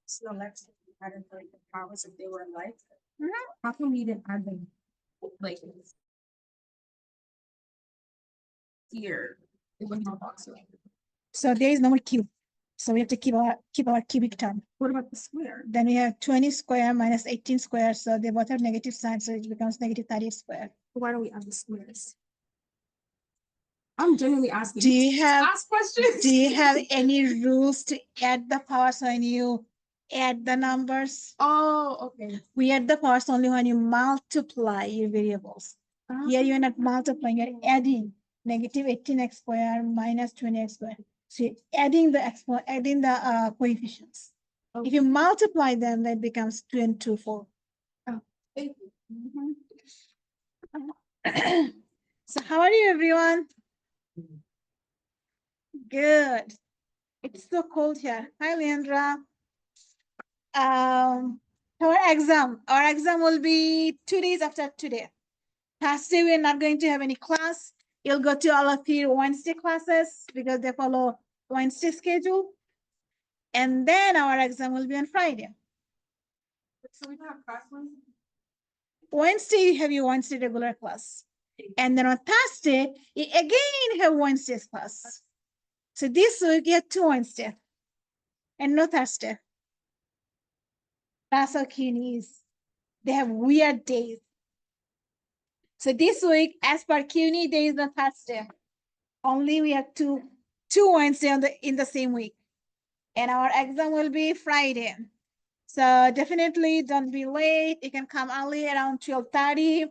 So let's add in like the powers if they were alike. How come we didn't add them like here? It wasn't all box. So there is no more cube. So we have to keep our cubic term. What about the square? Then we have 20 square minus 18 square. So they both have negative signs. So it becomes negative 30 square. Why don't we add the squares? I'm genuinely asking. Do you have Ask questions? Do you have any rules to add the powers when you add the numbers? Oh, okay. We add the powers only when you multiply your variables. Here you're not multiplying, you're adding negative 18x squared minus 20x squared. So you're adding the coefficients. Okay. If you multiply them, that becomes 2 and 2, 4. Oh, thank you. So how are you, everyone? Good. It's so cold here. Hi, Leandra. Our exam will be 2 days after today. Thursday, we're not going to have any class. You'll go to all of your Wednesday classes because they follow Wednesday schedule. And then our exam will be on Friday. So we don't have class Wednesday? Wednesday, you have your Wednesday regular class. And then on Thursday, you again have Wednesday's class. So this week, you have 2 Wednesday and no Thursday. That's how CUNY is. They have weird days. So this week, as per CUNY, there is no Thursday. Only we have two Wednesday in the same week. And our exam will be Friday. So definitely don't be late. You can come early around 12:30.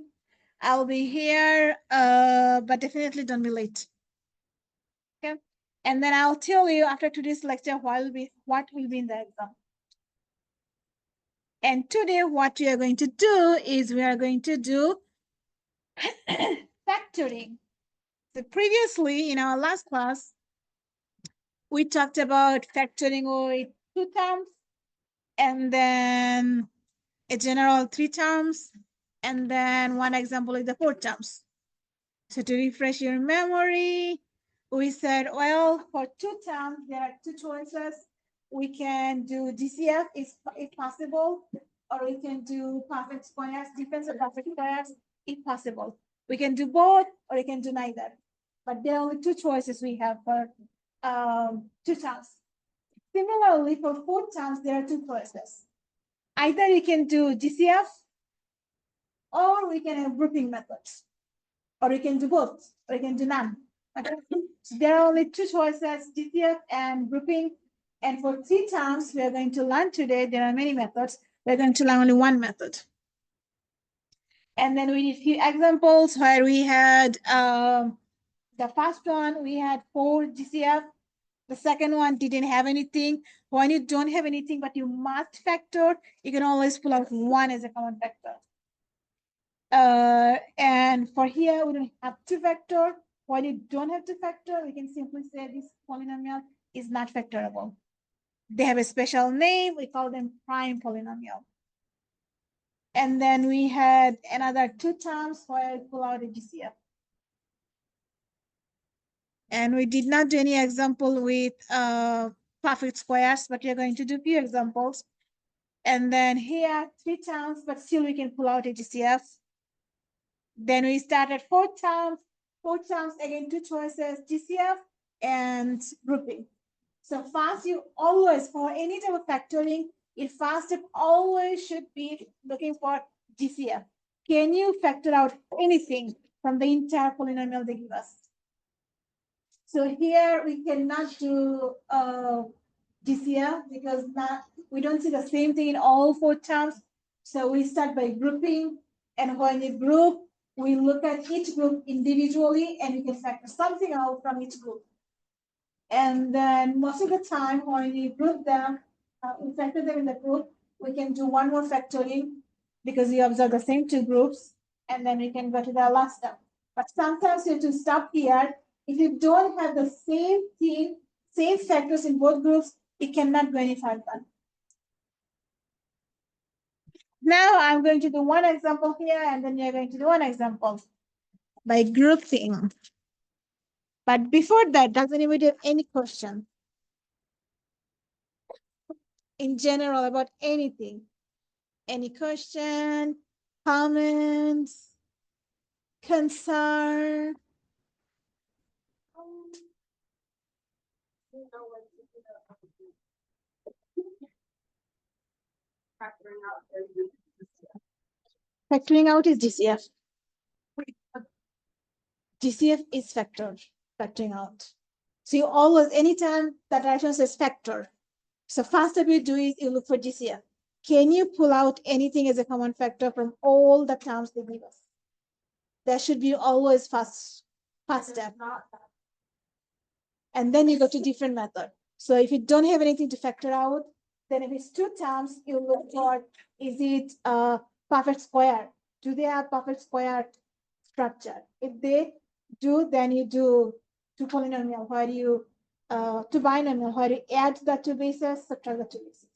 I'll be here, but definitely don't be late. Okay. And then I'll tell you after today's lecture what will be in the exam. And today what we are going to do is we are going to do factoring. So previously in our last class, we talked about factoring with 2 terms and then a general 3 terms, and then one example is the 4 terms. So to refresh your memory, we said, well, for 2 terms, there are 2 choices. We can do DCF if possible, or we can do perfect squares, defense of perfect squares if possible. We can do both, or we can do neither. But there are only 2 choices we have for 2 terms. Similarly, for 4 terms, there are 2 choices. Either you can do DCF, or we can have grouping methods, or we can do both, or we can do none. Okay? So there are only 2 choices, DCF and grouping. And for 3 terms we are going to learn today, there are many methods. We're going to learn only one method. And then we did a few examples where we had the first one, we had 4 DCF. The second one didn't have anything. When you don't have anything, but you must factor, you can always pull out 1 as a common factor. And for here, we don't have to factor. When you don't have to factor, we can simply say this polynomial is not factorable. They have a special name. We call them prime polynomial. And then we had another 2 terms where we pull out a DCF. And we did not do any example with perfect squares, but we are going to do a few examples. And then here, 3 terms, but still we can pull out a DCF. Then we started 4 terms. 4 terms, again, 2 choices, DCF and grouping. So first, you always, for any type of factoring, your first step always should be looking for DCF. Can you factor out anything from the entire polynomial they give us? So here we cannot do DCF because we don't see the same thing in all 4 terms. So we start by grouping, and when you group, we look at each group individually and we can factor something out from each group. And then most of the time when we group them, we factor them in the group, we can do one more factoring because we observe the same 2 groups, and then we can go to the last step. But sometimes you have to stop here. If you don't have the same thing, same factors in both groups, it cannot go any further. Now I'm going to do one example here, and then you're going to do one example by grouping. But before that, does anybody have any question? in general about anything. Any question, comments, concern? Factoring out is DCF. DCF is factoring out. So you always, anytime that direction says factor, so first step you do is you look for DCF. Can you pull out anything as a common factor from all the terms they give us? That should be always first step. And then you go to different method. So if you don't have anything to factor out, then if it's two terms, you look for, is it a perfect square? Do they have perfect square structure? If they do, then you do two polynomial where you, two binomial where you add the two bases, subtract the two bases.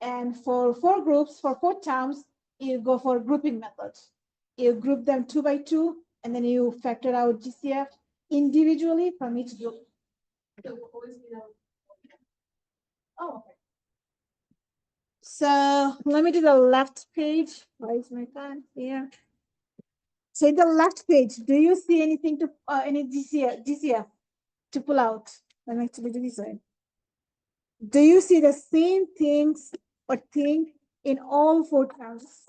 And for four groups, for four terms, you go for grouping method. You group them 2 by 2, and then you factor out GCF individually from each group. Oh, okay. So let me do the left page. Where is my pen? Here. So in the left page, do you see anything to any GCF to pull out? Let me actually do this way. Do you see the same things or thing in all four terms?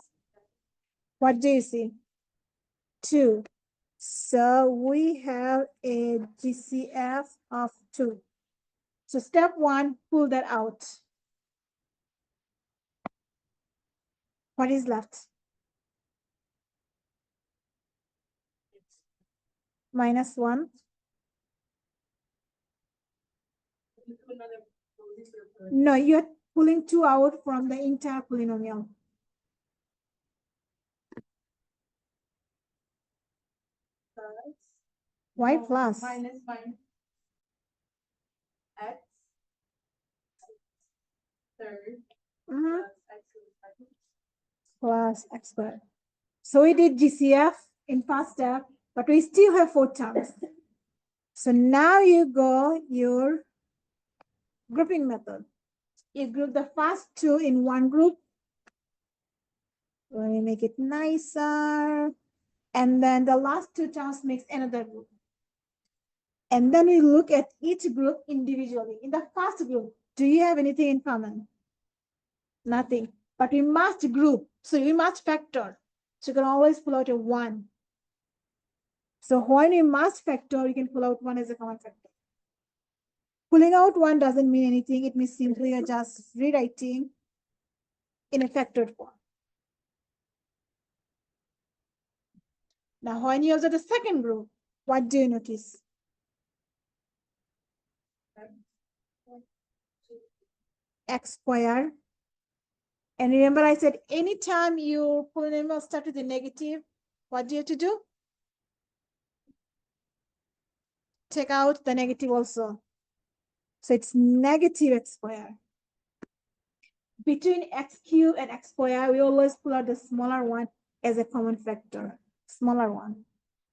What do you see? 2. So we have a GCF of 2. So step 1, pull that out. What is left? -1. No, you're pulling 2 out from the entire polynomial. Why plus? Minus x third Plus x squared. So we did GCF in first step, but we still have 4 terms. So now you go your grouping method. You group the first 2 in one group. Let me make it nicer. And then the last 2 terms makes another group. And then we look at each group individually. In the first group, do you have anything in common? Nothing. But we must group. So we must factor. So you can always pull out a 1. So when you must factor, you can pull out 1 as a common factor. Pulling out 1 doesn't mean anything. It means simply you're just rewriting in a factored form. Now, when you observe the second group, what do you notice? X squared. And remember I said anytime you polynomial start with a negative, what do you have to do? Take out the negative also. So it's negative x squared. Between x cubed and x squared, we always pull out the smaller one as a common factor, smaller one.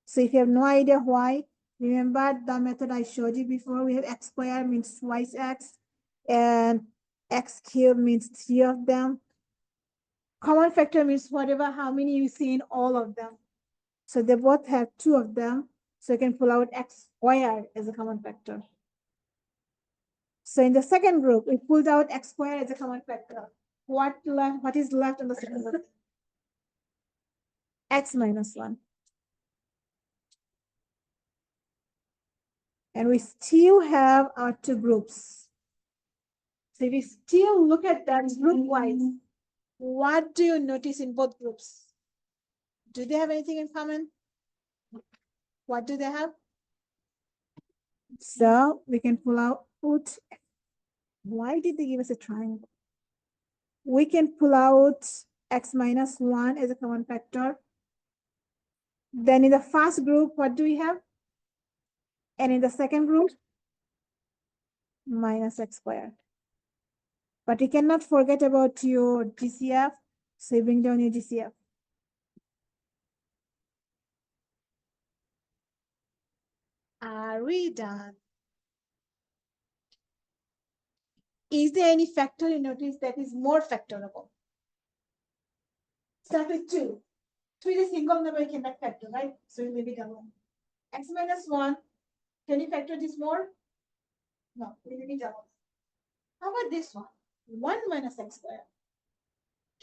So if you have no idea why, remember the method I showed you before. We have x squared means twice x, and x cubed means 3 of them. Common factor means whatever, how many you see in all of them. So they both have 2 of them. So you can pull out x squared as a common factor. So in the second group, we pulled out x squared as a common factor. What is left in the second group? X minus 1. And we still have our 2 groups. So if we still look at that group-wise, what do you notice in both groups? Do they have anything in common? What do they have? So we can pull out, why did they give us a triangle? We can pull out x minus 1 as a common factor. Then in the first group, what do we have? And in the second group, minus x squared. But you cannot forget about your GCF. So you bring down your GCF. Are we done? Is there any factor you notice that is more factorable? Start with 2. 2 is a single number you cannot factor, right? So you leave it alone. X minus 1, can you factor this more? No, we leave it alone. How about this one? 1 minus x squared.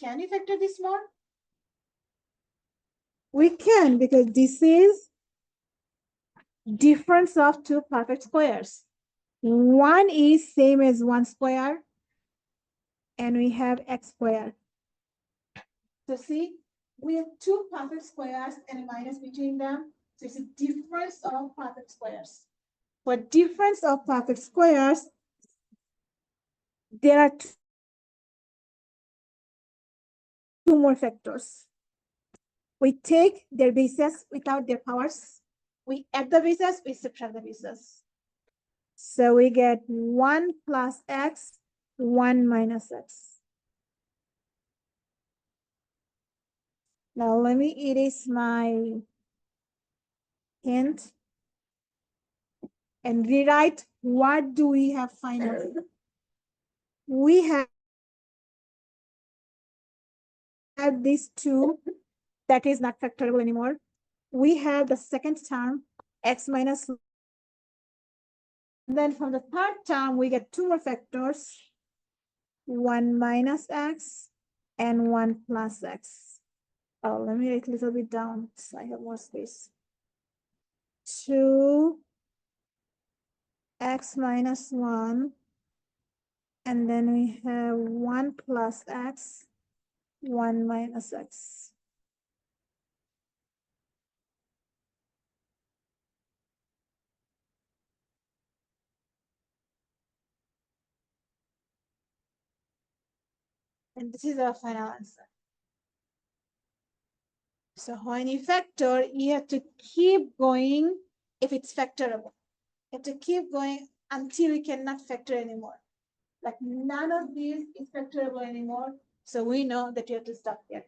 Can you factor this more? We can, because this is difference of two perfect squares. 1 is same as 1 square, and we have x squared. So see, we have two perfect squares and a minus between them. So it's a difference of perfect squares. For difference of perfect squares, there are two more factors. We take their bases without their powers. We add the bases, we subtract the bases. So we get 1 plus x, 1 minus x. Now let me erase my hint and rewrite what do we have finally. We have these two that is not factorable anymore. We have the second term, x minus. Then from the third term, we get two more factors, 1 minus x and 1 plus x. Oh, let me write a little bit down so I have more space. 2 x minus 1, and then we have 1 plus x, 1 minus x. And this is our final answer. So when you factor, you have to keep going if it's factorable. You have to keep going until you cannot factor anymore. Like none of these is factorable anymore. So we know that you have to stop here.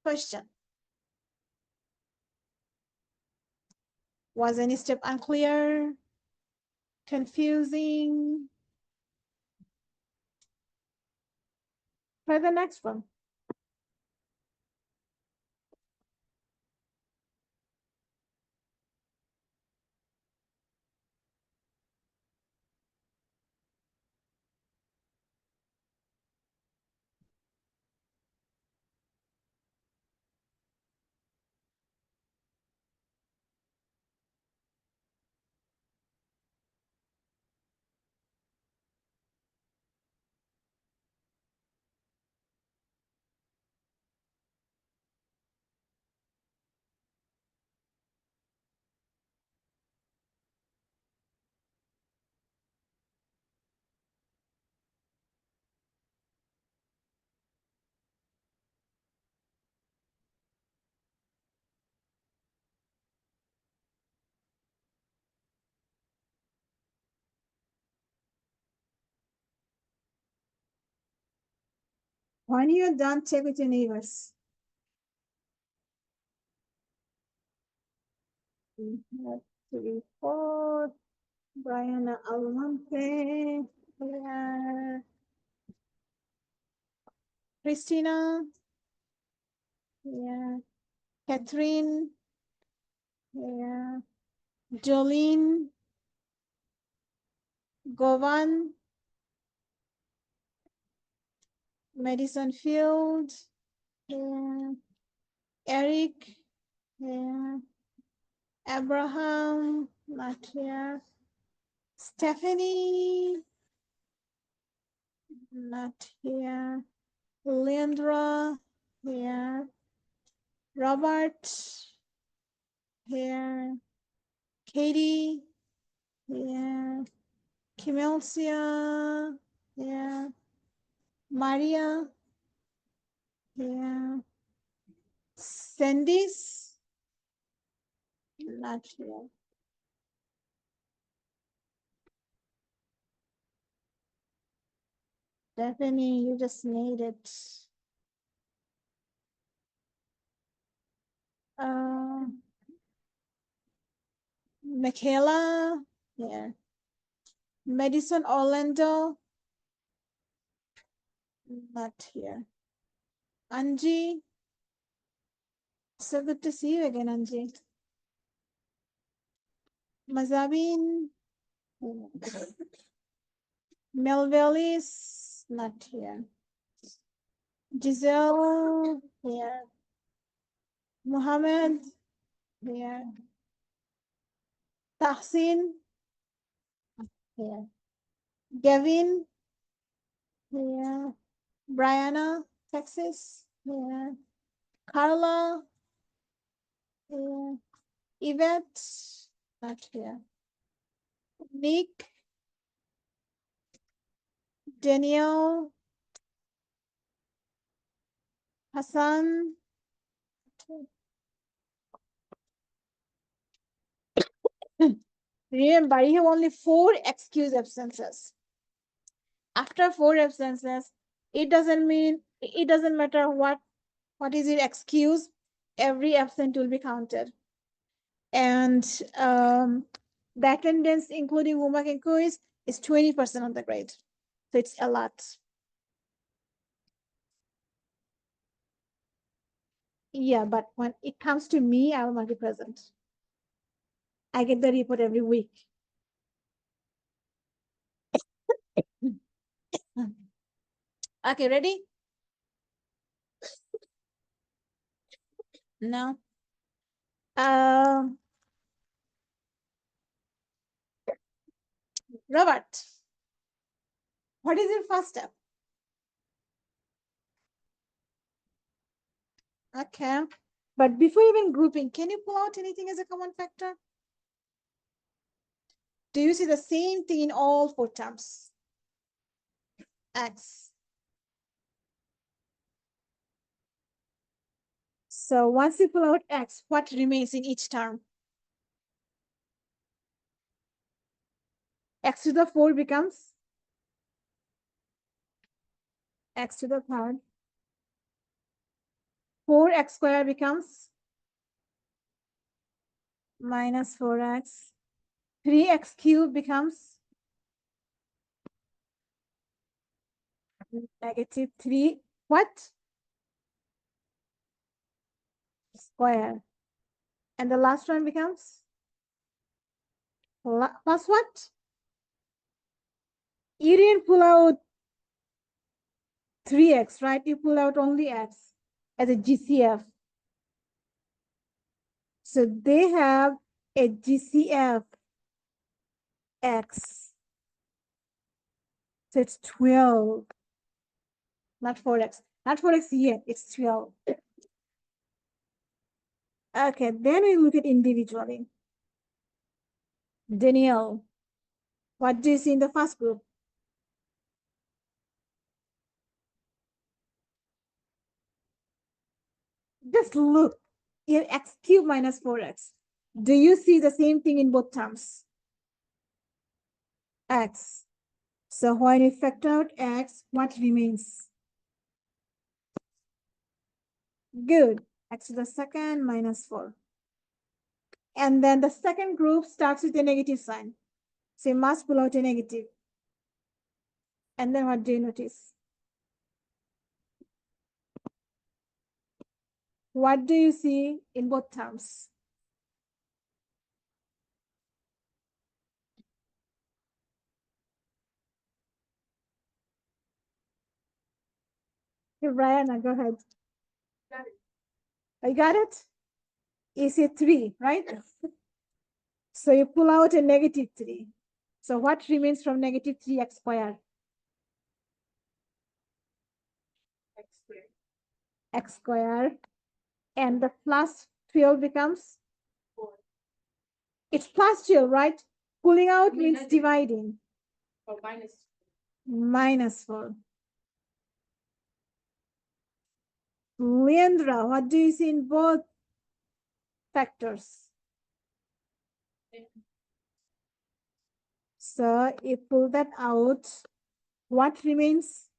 Question. Was any step unclear? Confusing? Try the next one. When you're done, check with your neighbors. We have 3, 4. Brianna Almonte. Yeah. Christina. Yeah. Catherine. Yeah. Jolene. Govan. Madison Field. Yeah. Eric. Yeah. Abraham. Not here. Stephanie. Not here. Leandra. Here. Robert. Here. Katie. Yeah. Kimelsia. Yeah. Maria. Yeah. Sandis. Not here. Stephanie, you just made it. Michaela. Yeah. Madison, Orlando. Not here. Anji. So good to see you again, Anji. Mazabin. Melville is not here. Giselle here. Muhammad here. Tahsin here. Gavin here. Brianna, Texas here. Carla here. Yvette, not here. Nick, Danielle, Hassan. Remember, you have only 4 excused absences. After 4 absences, it doesn't matter what is your excuse, every absent will be counted. And the attendance, including homework and quiz, is 20% of the grade. So it's a lot. Yeah, but when it comes to me, I will not be present. I get the report every week. Okay, ready? No. Robert, what is your first step? Okay. But before even grouping, can you pull out anything as a common factor? Do you see the same thing in all 4 terms? X. So once you pull out X, what remains in each term? X to the 4 becomes X to the 3rd. 4x squared becomes minus 4x. 3x cubed becomes negative 3. What? Square. And the last one becomes plus what? You didn't pull out 3x, right? You pull out only x as a GCF. So they have a GCF x. So it's 12. Not 4x. Not 4x yet. It's 12. Okay, then we look at individually. Danielle, what do you see in the first group? Just look. You have x cubed minus 4x. Do you see the same thing in both terms? X. So when you factor out x, what remains? Good. X to the second minus 4. And then the second group starts with a negative sign. So you must pull out a negative. And then what do you notice? What do you see in both terms? Hey, Brianna, go ahead. I got it? You see 3, right? So you pull out a negative 3. So what remains from negative 3x squared? X squared. And the plus 12 becomes? 4. It's plus 12, right? Pulling out means dividing. Oh, minus 4. Leandra, what do you see in both factors? So you pull that out. What remains?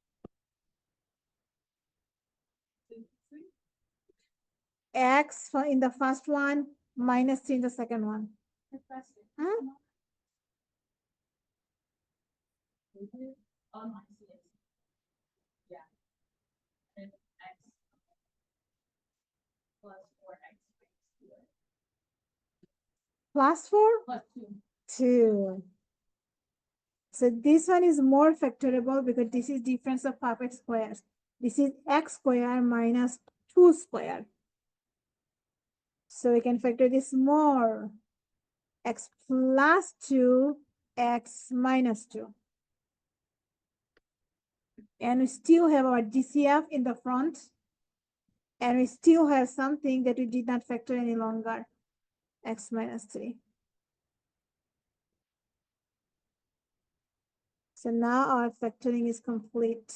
X in the first one, minus 3 in the second one. Huh? Plus 4? 2. So this one is more factorable because this is difference of perfect squares. This is x squared minus 2 squared. So we can factor this more. X plus 2, x minus 2. And we still have our DCF in the front. And we still have something that we did not factor any longer. X minus 3. So now our factoring is complete.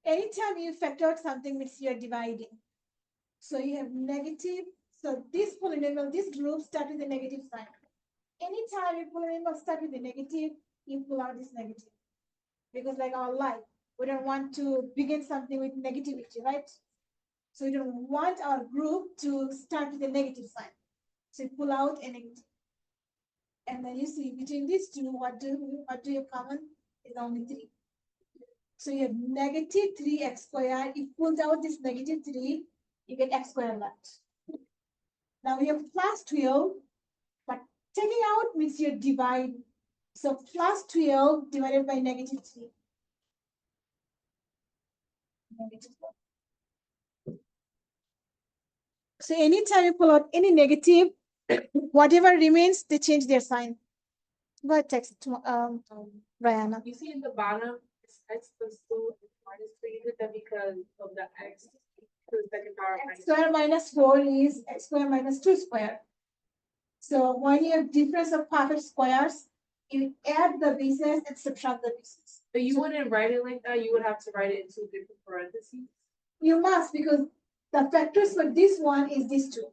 Anytime you factor out something means you're dividing. So you have negative. So this polynomial, this group start with a negative sign. Anytime you polynomial start with a negative, you pull out this negative. Because like our life, we don't want to begin something with negativity, right? So we don't want our group to start with a negative sign. So you pull out a negative. And then you see between these two, what do you have common? Is only 3. So you have negative 3x squared. If you pull out this negative 3, you get x squared left. Now we have plus 12, but taking out means you divide. So plus 12 divided by negative 3. Negative 4. So anytime you pull out any negative, whatever remains, they change their sign. Go ahead, text Brianna. You see in the bottom, it's x plus 2 minus 3. You did that because of the x to the second power. X squared minus 4 is x squared minus 2 squared. So when you have difference of perfect squares, you add the bases and subtract the bases. But you wouldn't write it like that. You would have to write it in 2 different parentheses. You must, because the factors for this one is these two.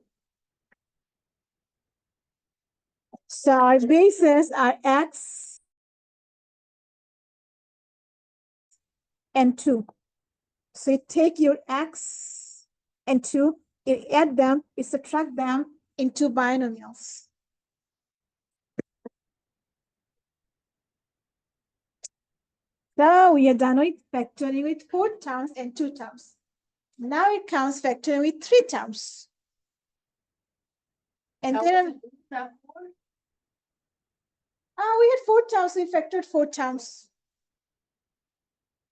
So our bases are x and 2. So you take your x and 2, you add them, you subtract them into binomials. So we are done with factoring with 4 terms and 2 terms. Now it comes factoring with 3 terms. And then we had 4 terms, we factored 4 terms.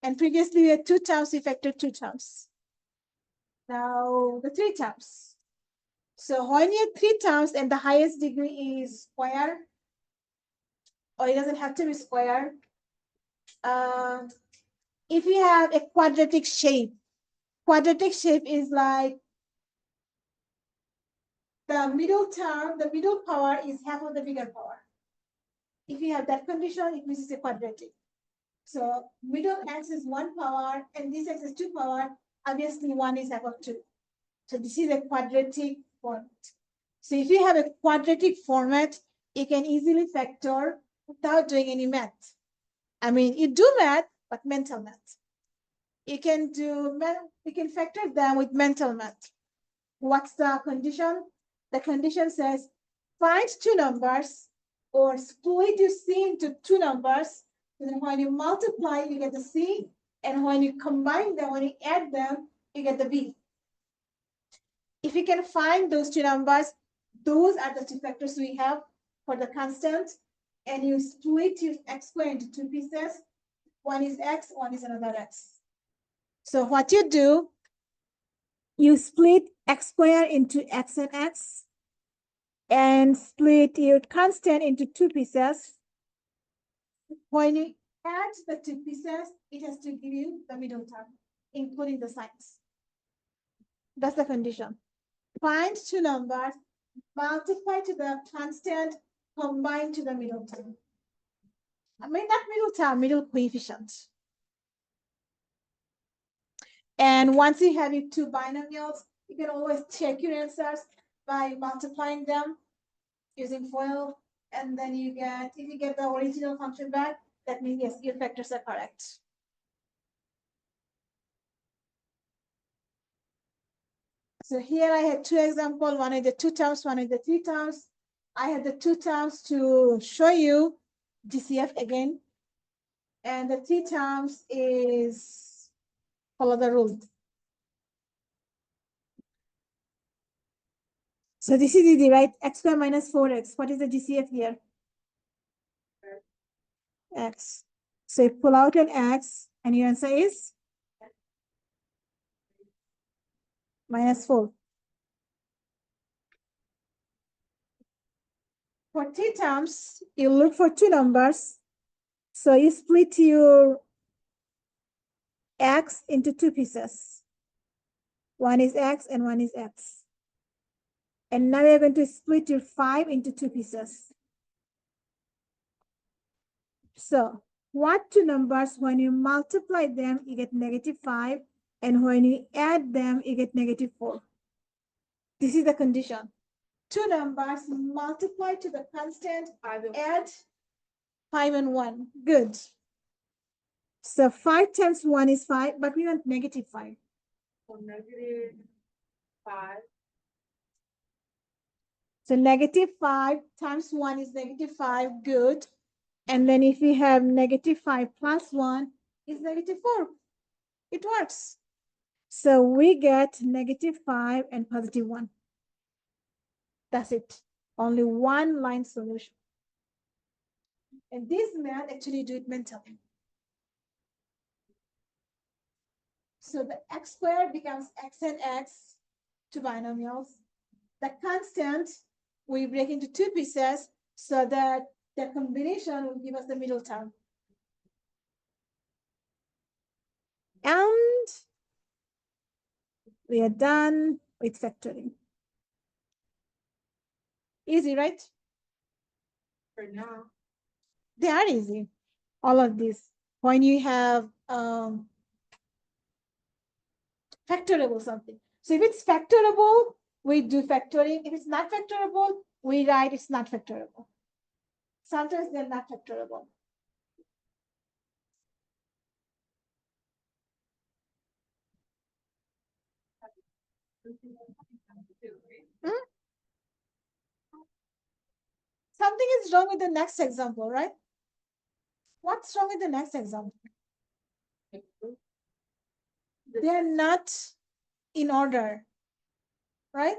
And previously we had 2 terms, we factored 2 terms. Now the 3 terms. So when you have 3 terms and the highest degree is square, or it doesn't have to be square. If you have a quadratic shape is like the middle term, the middle power is half of the bigger power. If you have that condition, it means it's a quadratic. So middle x is 1 power and this x is 2 power. Obviously 1 is half of 2. So this is a quadratic format. So if you have a quadratic format, you can easily factor without doing any math. I mean, you do math, but mental math. You can factor them with mental math. What's the condition? The condition says find 2 numbers or split your C into 2 numbers. And then when you multiply, you get the C. And when you combine them, when you add them, you get the B. If you can find those 2 numbers, those are the 2 factors we have for the constant. And you split your x squared into 2 pieces. One is x, one is another x. So what you do, you split x squared into x and x, and split your constant into 2 pieces. When you add the 2 pieces, it has to give you the middle term, including the signs. That's the condition. Find 2 numbers, multiply to the constant, combine to the middle term. I mean, not middle term, middle coefficient. And once you have your 2 binomials, you can always check your answers by multiplying them using FOIL. And then you get, if you get the original function back, that means yes, your factors are correct. So here I had two examples, one is the 2 terms, one is the 3 terms. I had the 2 terms to show you DCF again. And the 3 terms is follow the rule. So this is easy, right? X squared minus 4x. What is the DCF here? X. So you pull out an X and your answer is minus 4. For 3 terms, you look for 2 numbers. So you split your X into 2 pieces. One is X and one is X. And now you're going to split your 5 into 2 pieces. So what 2 numbers, when you multiply them, you get -5. And when you add them, you get -4. This is the condition. 2 numbers multiply to the constant, add 5 and 1. Good. So 5 times 1 is 5, but we want -5. So -5. So -5 times 1 is -5. Good. And then if we have -5 plus 1 is -4. It works. So we get -5 and +1. That's it. Only one line solution. And this math actually do it mentally. So the x squared becomes x and x, two binomials. The constant we break into 2 pieces so that the combination will give us the middle term. And we are done with factoring. Easy, right? For now. They are easy. All of these. When you have factorable something. So if it's factorable, we do factoring. If it's not factorable, we write it's not factorable. Sometimes they're not factorable. Hmm? Something is wrong with the next example, right? What's wrong with the next example? They're not in order, right?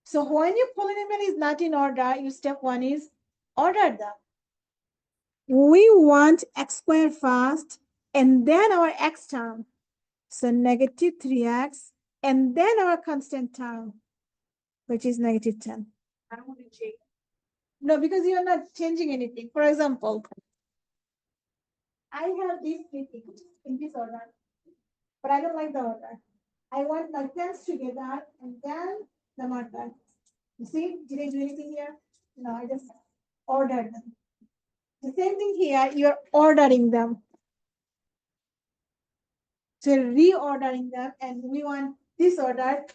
So when your polynomial is not in order, your step 1 is order them. We want x squared first, and then our x term. So -3x, and then our constant term, which is -10. I don't want to change. No, because you're not changing anything. For example, I have these 3 things in this order, but I don't like the order. I want my pens together and then the marker. You see, did I do anything here? No, I just ordered them. The same thing here, you're ordering them. So reordering them, and we want this order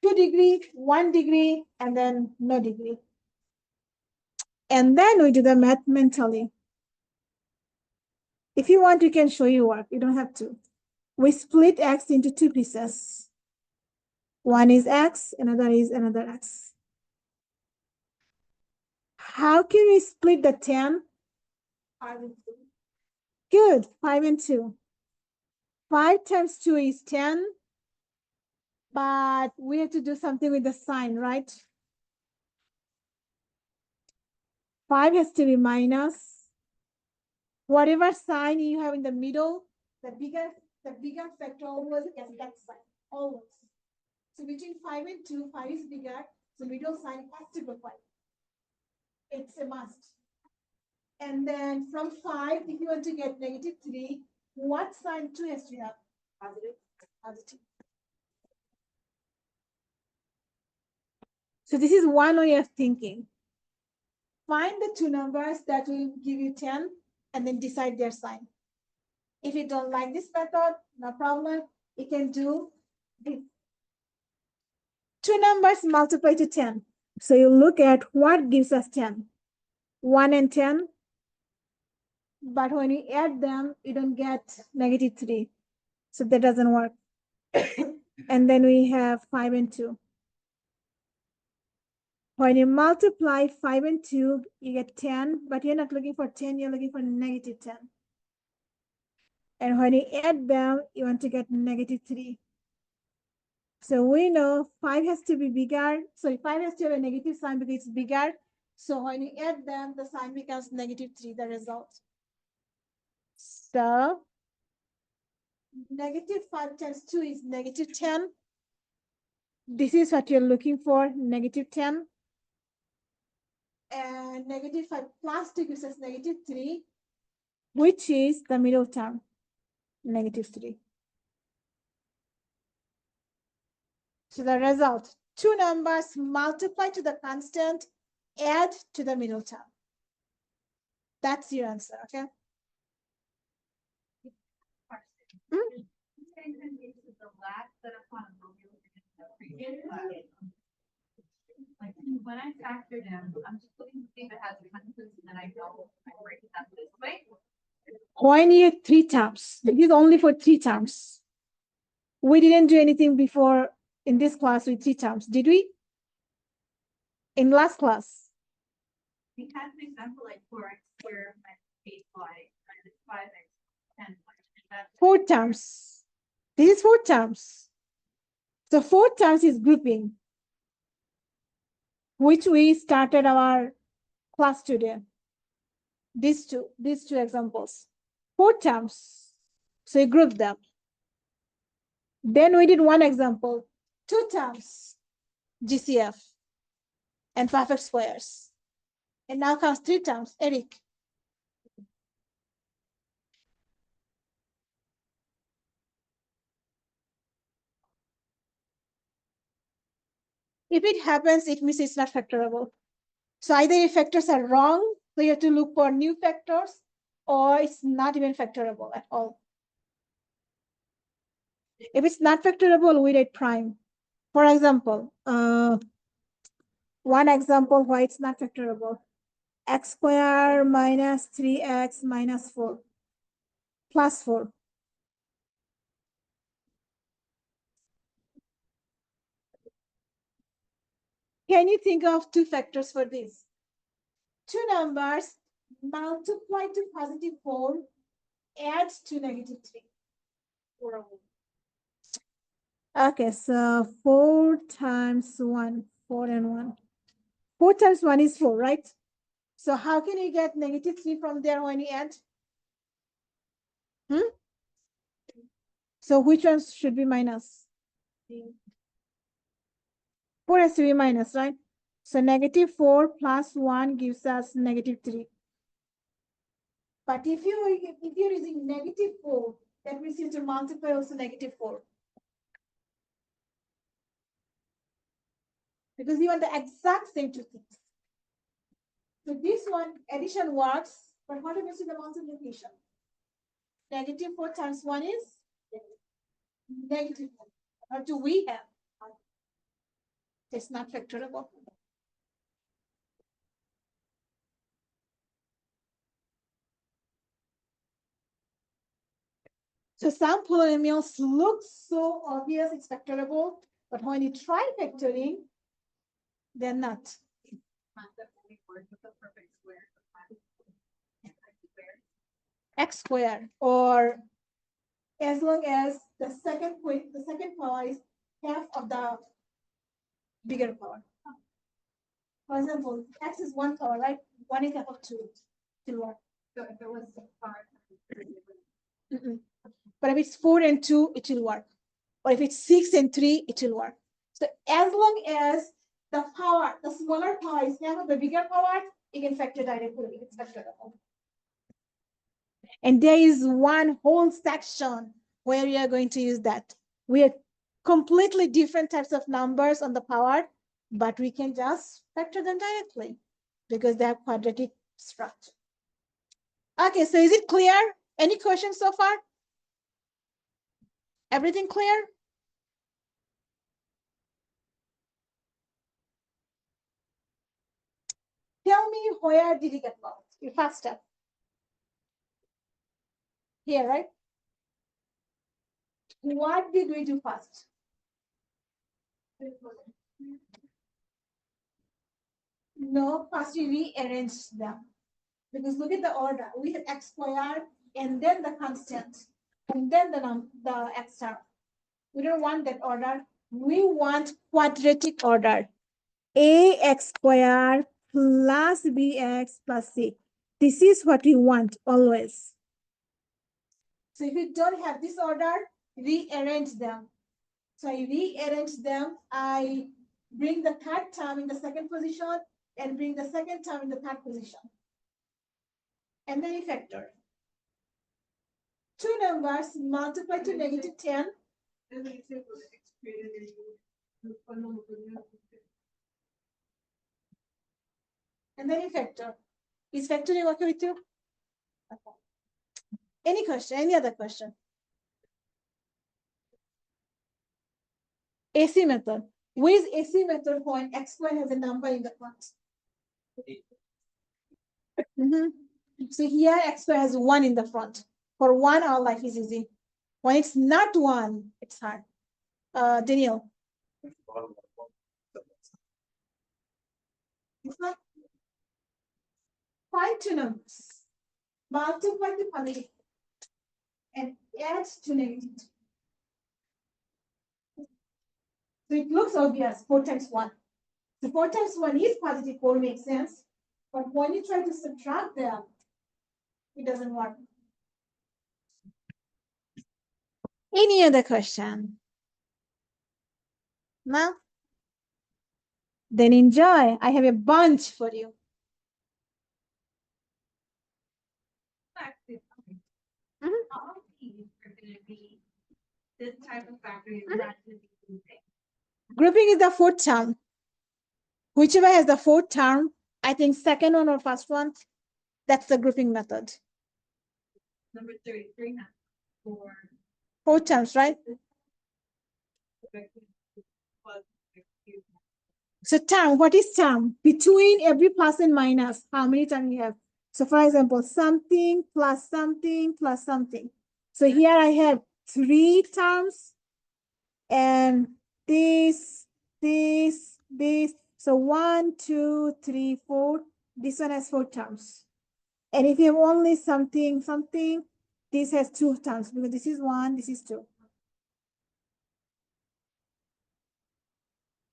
2 degree, 1 degree, and then no degree. And then we do the math mentally. If you want, you can show your work. You don't have to. We split x into 2 pieces. One is x, another is another x. How can we split the 10? 5 and 2. Good, 5 and 2. 5 times 2 is 10, but we have to do something with the sign, right? 5 has to be minus. Whatever sign you have in the middle, the bigger factor always has that sign, always. So between 5 and 2, 5 is bigger, so middle sign has to go 5. It's a must. And then from 5, if you want to get -3, what sign 2 has to have? Positive. Positive. So this is one way of thinking. Find the 2 numbers that will give you 10 and then decide their sign. If you don't like this method, no problem. You can do this. 2 numbers multiply to 10. So you look at what gives us 10. 1 and 10. But when you add them, you don't get -3. So that doesn't work. And then we have 5 and 2. When you multiply 5 and 2, you get 10, but you're not looking for 10, you're looking for negative 10. And when you add them, you want to get negative 3. So we know 5 has to be bigger. So 5 has to have a negative sign because it's bigger. So when you add them, the sign becomes negative 3, the result. So negative 5 times 2 is negative 10. This is what you're looking for, negative 10. And negative 5 plus 2 gives us negative 3, which is the middle term, negative 3. So the result, two numbers multiply to the constant, add to the middle term. That's your answer, okay? Like when I factor them, I'm just looking to see if it has constants and then I know I break it up this way. When you 3 terms, this is only for 3 terms. We didn't do anything before in this class with 3 terms, did we? In last class. We had an example like 4x squared minus 8y minus 5x 10. 4 terms. This is 4 terms. So 4 terms is grouping, which we started our class today. These two examples. 4 terms. So you group them. Then we did one example, 2 terms, GCF, and 5x squares. And now comes 3 terms, Eric. If it happens, it means it's not factorable. So either your factors are wrong, so you have to look for new factors, or it's not even factorable at all. If it's not factorable, we write prime. For example, one example why it's not factorable. X squared minus 3x minus 4 plus 4. Can you think of 2 factors for this? 2 numbers multiply to positive 4, add to negative 3. Okay, so 4 times 1, 4 and 1. 4 times 1 is 4, right? So how can you get negative 3 from there when you add? So which one should be minus? 4 has to be minus, right? So negative 4 plus 1 gives us negative 3. But if you're using negative 4, that means you have to multiply also negative 4. Because you want the exact same 2 things. So this one, addition works, but what happens to the multiplication? Negative 4 times 1 is negative 4. What do we have? It's not factorable. So some polynomials look so obvious it's factorable, but when you try factoring, they're not. X squared, or as long as the second power is half of the bigger power. For example, x is 1 power, right? 1 is half of 2. Still work. So if it was 5. But if it's 4 and 2, it will work. Or if it's 6 and 3, it will work. So as long as the power, the smaller power is half of the bigger power, you can factor directly. It's factorable. And there is one whole section where we are going to use that. We have completely different types of numbers on the power, but we can just factor them directly because they have quadratic structure. Okay, so is it clear? Any questions so far? Everything clear? Tell me, where did you get lost? Your first step. Here, right? What did we do first? No, first we rearrange them. Because look at the order. We have x squared and then the constant and then the x star. We don't want that order. We want quadratic order. Ax squared plus bx plus c. This is what we want always. So if you don't have this order, rearrange them. So I rearrange them. I bring the third term in the second position and bring the second term in the third position. And then you factor. Two numbers multiply to -10. And then you factor. Is factoring okay with you? Okay. Any question? Any other question? AC method. Where is AC method when x squared has a number in the front? So here x squared has 1 in the front. For 1, our life is easy. When it's not 1, it's hard. Daniel. Find two numbers. Multiply the positive and add to negative. So it looks obvious, 4 times 1. So 4 times 1 is positive 4, makes sense. But when you try to subtract them, it doesn't work. Any other question? No? Then enjoy. I have a bunch for you. All of these are gonna be this type of factory is not gonna be grouping. Grouping is the fourth term. Whichever has the fourth term, I think second one or first one, that's the grouping method. Number 3 has 4. Four terms, right? So term, what is term? Between every plus and minus, how many terms you have? So for example, something plus something plus something. So here I have 3 terms and this. So 1, 2, 3, 4. This one has 4 terms. And if you have only something, this has 2 terms because this is 1, this is 2.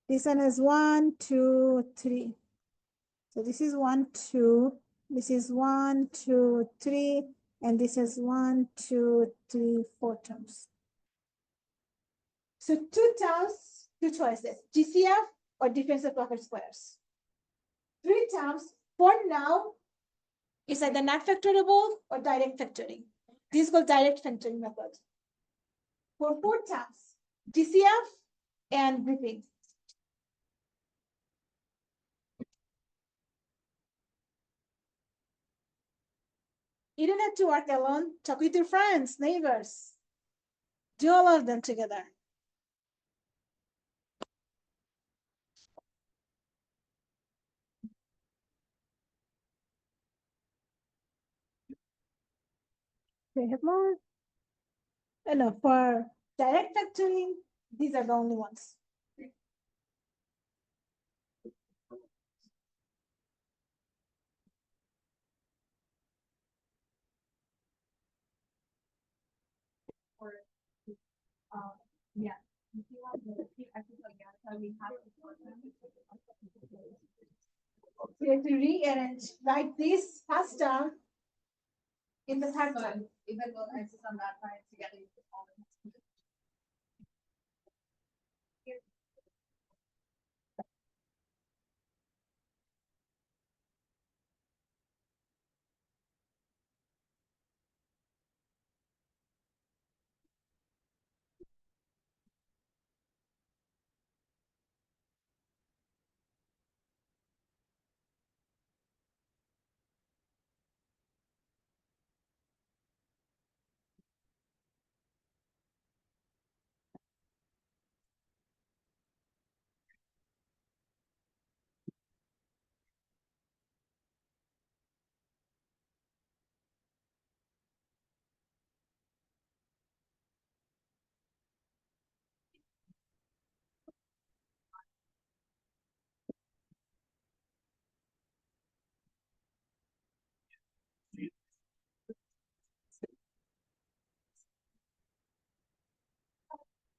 This one has 1, 2, 3. So this is 1, 2. This is 1, 2, 3. And this is 1, 2, 3, 4 terms. So 2 terms, 2 choices, GCF or differential product squares. 3 terms, for now, it's either not factorable or direct factoring. This is called direct factoring method. For 4 terms, GCF and grouping. You don't have to work alone. Talk with your friends, neighbors. Do all of them together. They have more. No, for direct factoring, these are the only ones. Yeah. If you want to keep exercise, so we have So you have to rearrange, write this first term in the third term. even though X is on that side together.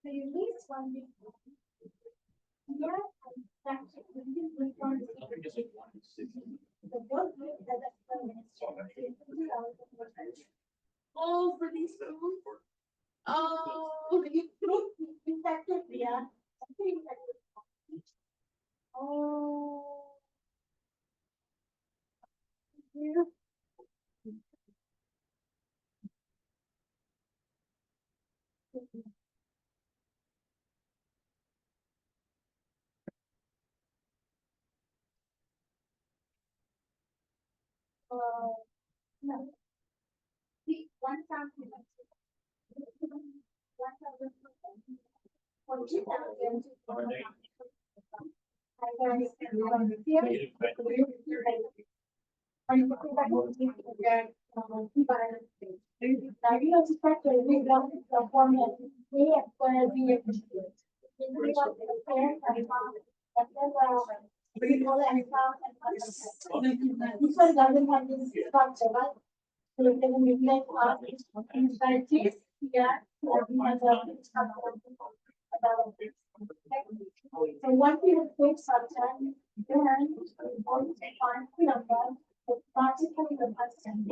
So you need one. Yeah. Oh, for these two. Oh, Yeah. oh. Yeah. No. See, 1,000. 1,000. For 2,000. This one doesn't have this structure, right? So it doesn't reflect our inside this, yeah, or we have a so once we have quick structure, then we want to find the number, it's practically the constant.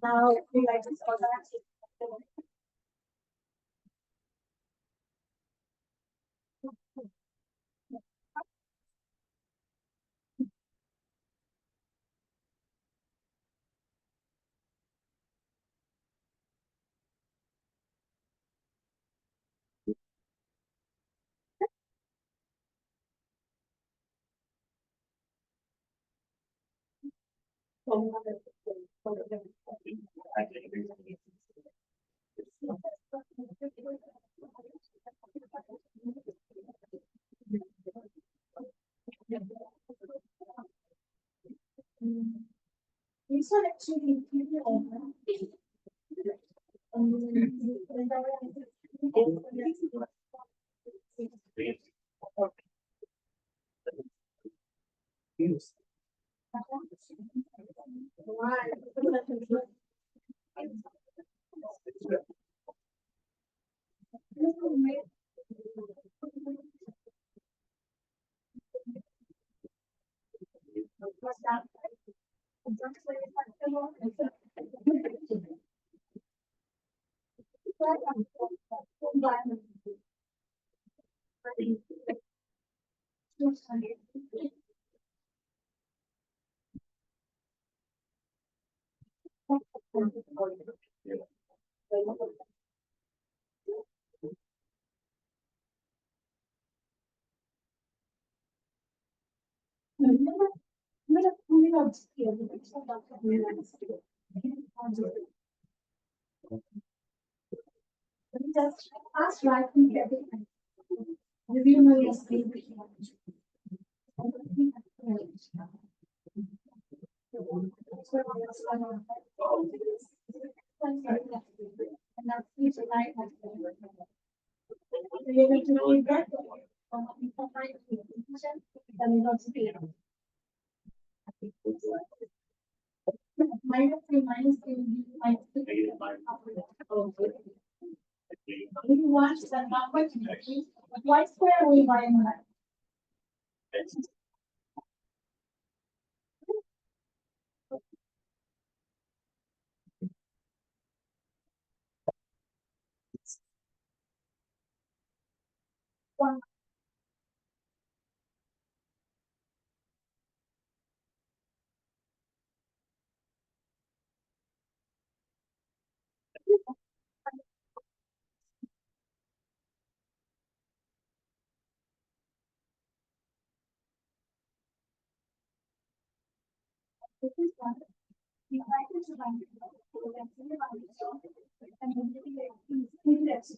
Now we like to solve that. This one actually. Just ask right everything. Review my speech. And that's each night. You're going to read that. Then you don't speak. Minus 3 minus 3 if you want the number to be y square we minus that. One. This is one. The practice is on. And then you that's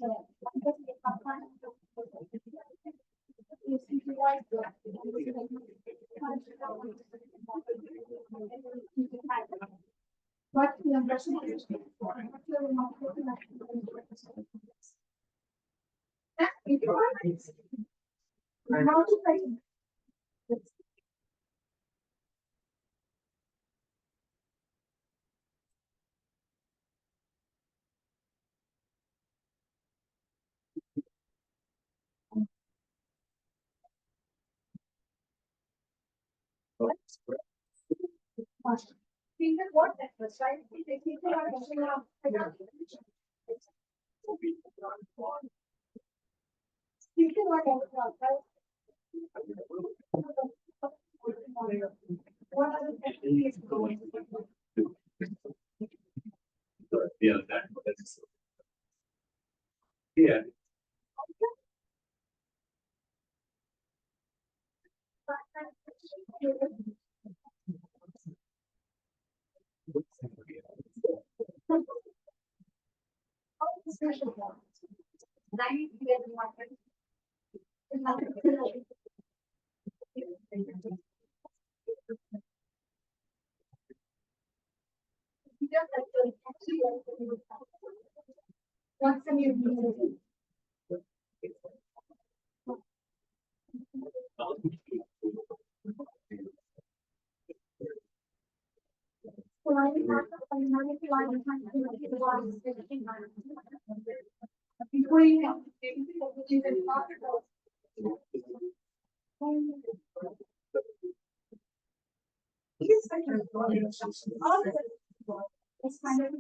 what the impression is. How to Think of what that was, right? They keep it on, you can work out, right? What other thing is going Yeah, that's. Yeah. What's the new? It's kind of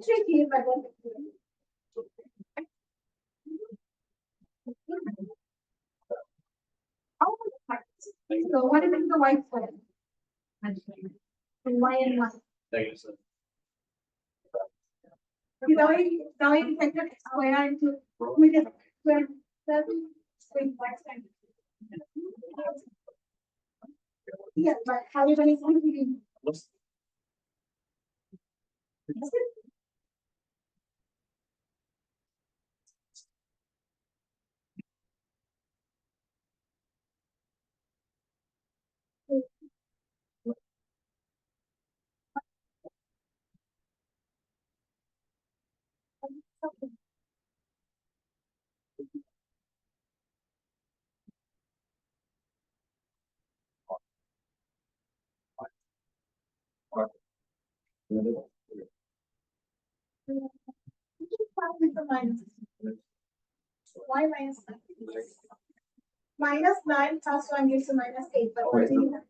tricky, but so what is the white square? And why and why? Thank you, sir. Now you can take square into with a square 7.5 times. Yeah, but how are you going to Why minus 9? Minus 9 plus 1 gives you minus 8, but what do you have?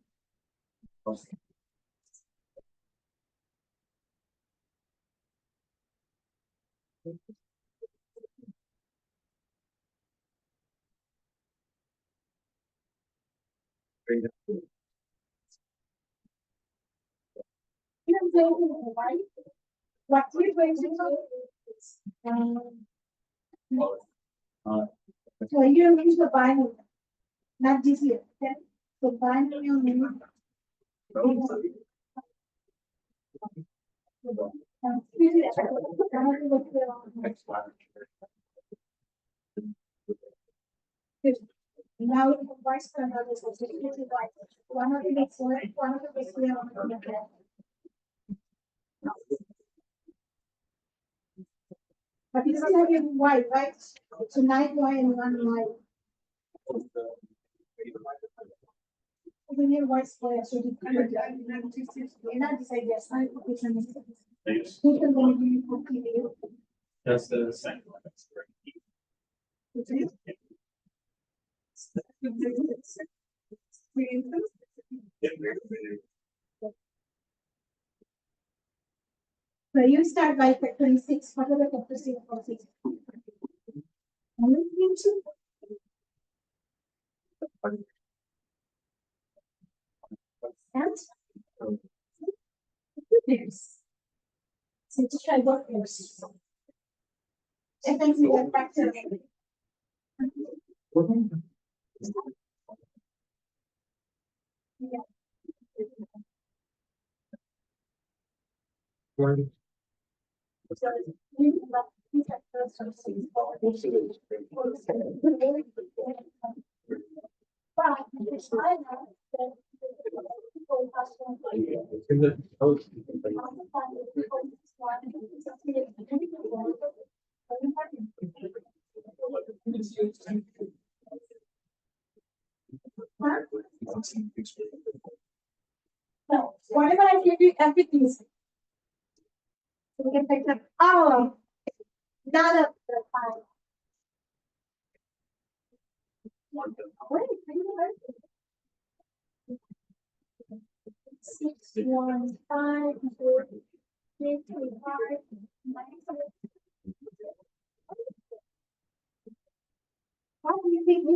You're going to right? What you're going to do is, so you're going to binomial, not this here, okay? So binomial means. Now we can vice another, so it's like one of the next one, one of the next one. But it's still in white, right? So 9 y and 1 y. We need white square, so you can not decide yes, I put it in this. Thanks. Who can then be completely? That's the second one. That's great. So you start by factoring 6. What are the factors for 6? Only 2. And yes. So just try what first. And then we get back to so we love these factors from 6. But if I know that no, whatever I give you, everything is. So we can take that. Oh, none of the time. Wait, 1, 5, 4, 3, 5, 9, 7. How do you think we?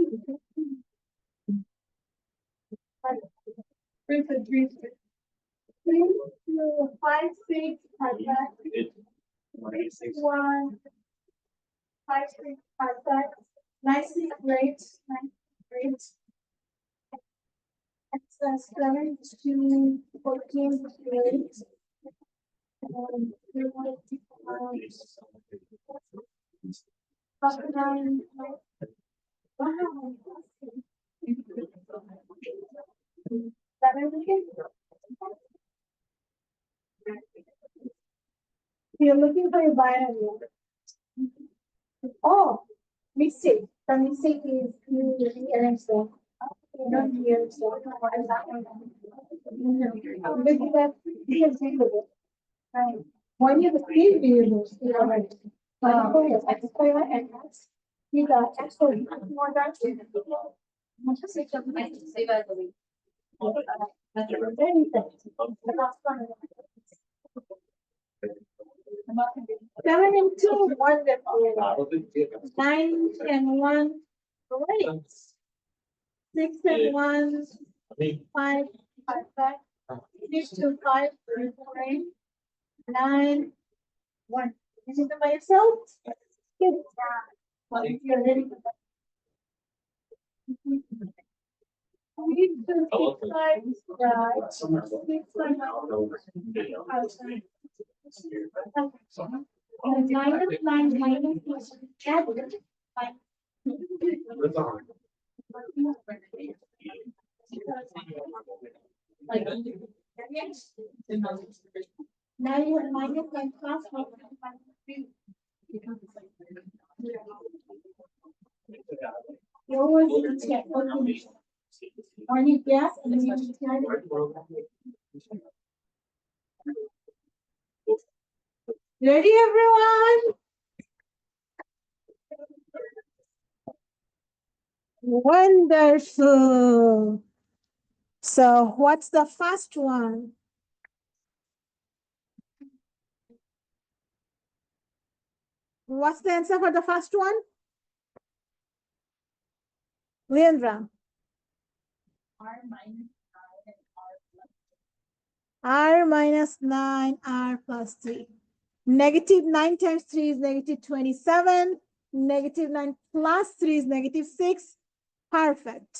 3, 2, 5, 6, 1, 5, 6, 9, 6, great, 9, great. Excess 7 to 14, great. And 9. Wow. That everything? You're looking for a binomial. Oh, mistake. The mistake is you rearrange them. You don't rearrange them. What is that one? Because that is variable. Right. When you have three variables, you are right. One is x squared and x. You got x squared more than two. Seven and 2, wonderful. 9 and 1, great. 6 and 1, 5, 5. 6 to 5, great. 9, 1. Is it by yourself? Good job. Well, if you're ready for that. 3 to 6, 5, right. 6, 5, and minus 9 minus 1, add it. 5. Now you have minus 1 plus 1. You always check on your gas and you ready, everyone? Wonderful. So what's the first one? What's the answer for the first one? Leandra. R minus 9, R plus 3. Negative 9 times 3 is negative 27. Negative 9 plus 3 is negative 6. Perfect.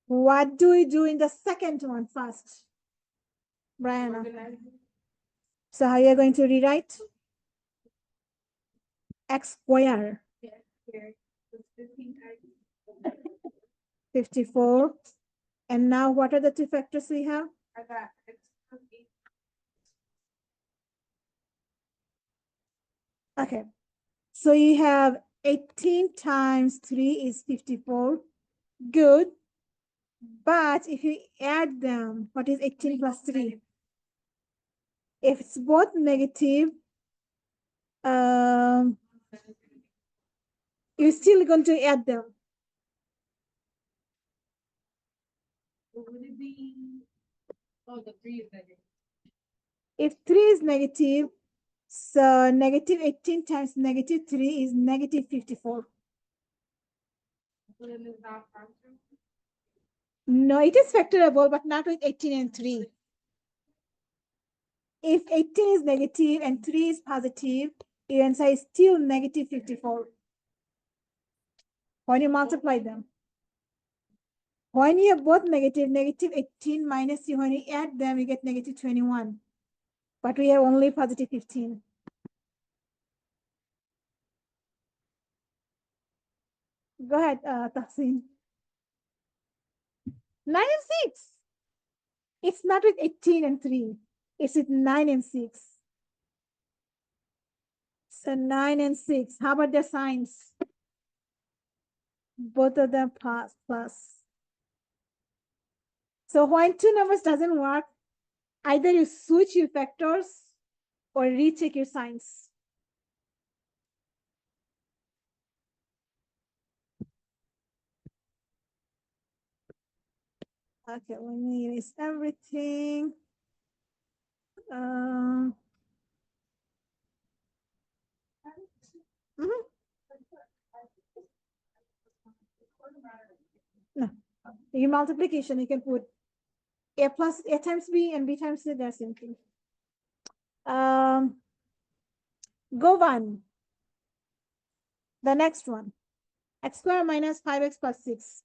What do we do in the second one first? Brianna. So how are you going to rewrite? X squared. 54. And now what are the two factors we have? I got x plus 8. Okay. So you have 18 times 3 is 54. Good. But if you add them, what is 18 plus 3? If it's both negative, you're still going to add them. Would it be? Oh, the 3 is negative. If 3 is negative, so negative 18 times negative 3 is negative 54. So then it's not factor. No, it is factorable, but not with 18 and 3. If 18 is negative and 3 is positive, your answer is still negative 54. When you multiply them. When you have both negative, negative 18 minus you, when you add them, you get negative 21. But we have only positive 15. Go ahead, Tahsin. 9 and 6. It's not with 18 and 3. It's with 9 and 6. So 9 and 6. How about their signs? Both of them plus. So when two numbers doesn't work, either you switch your factors or recheck your signs. Okay, we need is everything. Mhm. No, your multiplication, you can put a plus a times b and b times c, they're same thing. Go one. The next one. X squared minus 5x plus 6.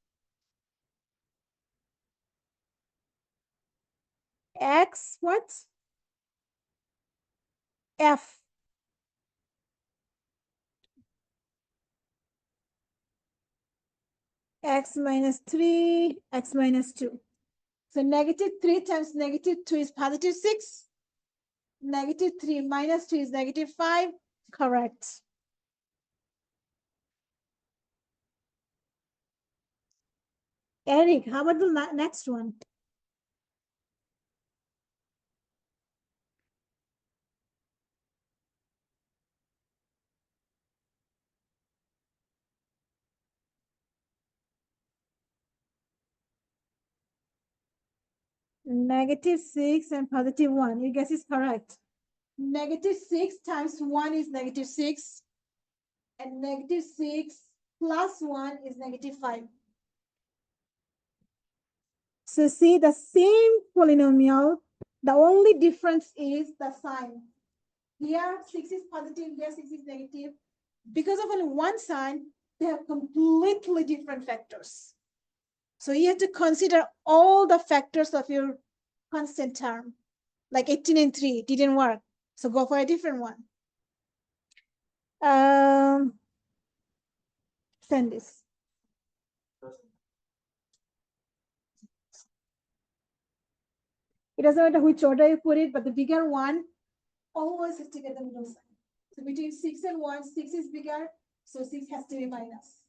X what? F. X minus 3, x minus 2. So negative 3 times negative 2 is positive 6. Negative 3 minus 2 is negative 5. Correct. Eric, how about the next one? Negative 6 and positive 1. Your guess is correct. Negative 6 times 1 is negative 6. And negative 6 plus 1 is negative 5. So see the same polynomial, the only difference is the sign. Here 6 is positive, here 6 is negative. Because of only one sign, they have completely different factors. So you have to consider all the factors of your constant term. Like 18 and 3 didn't work. So go for a different one. Send this. It doesn't matter which order you put it, but the bigger one always has to get the middle sign. So between 6 and 1, 6 is bigger, so 6 has to be minus.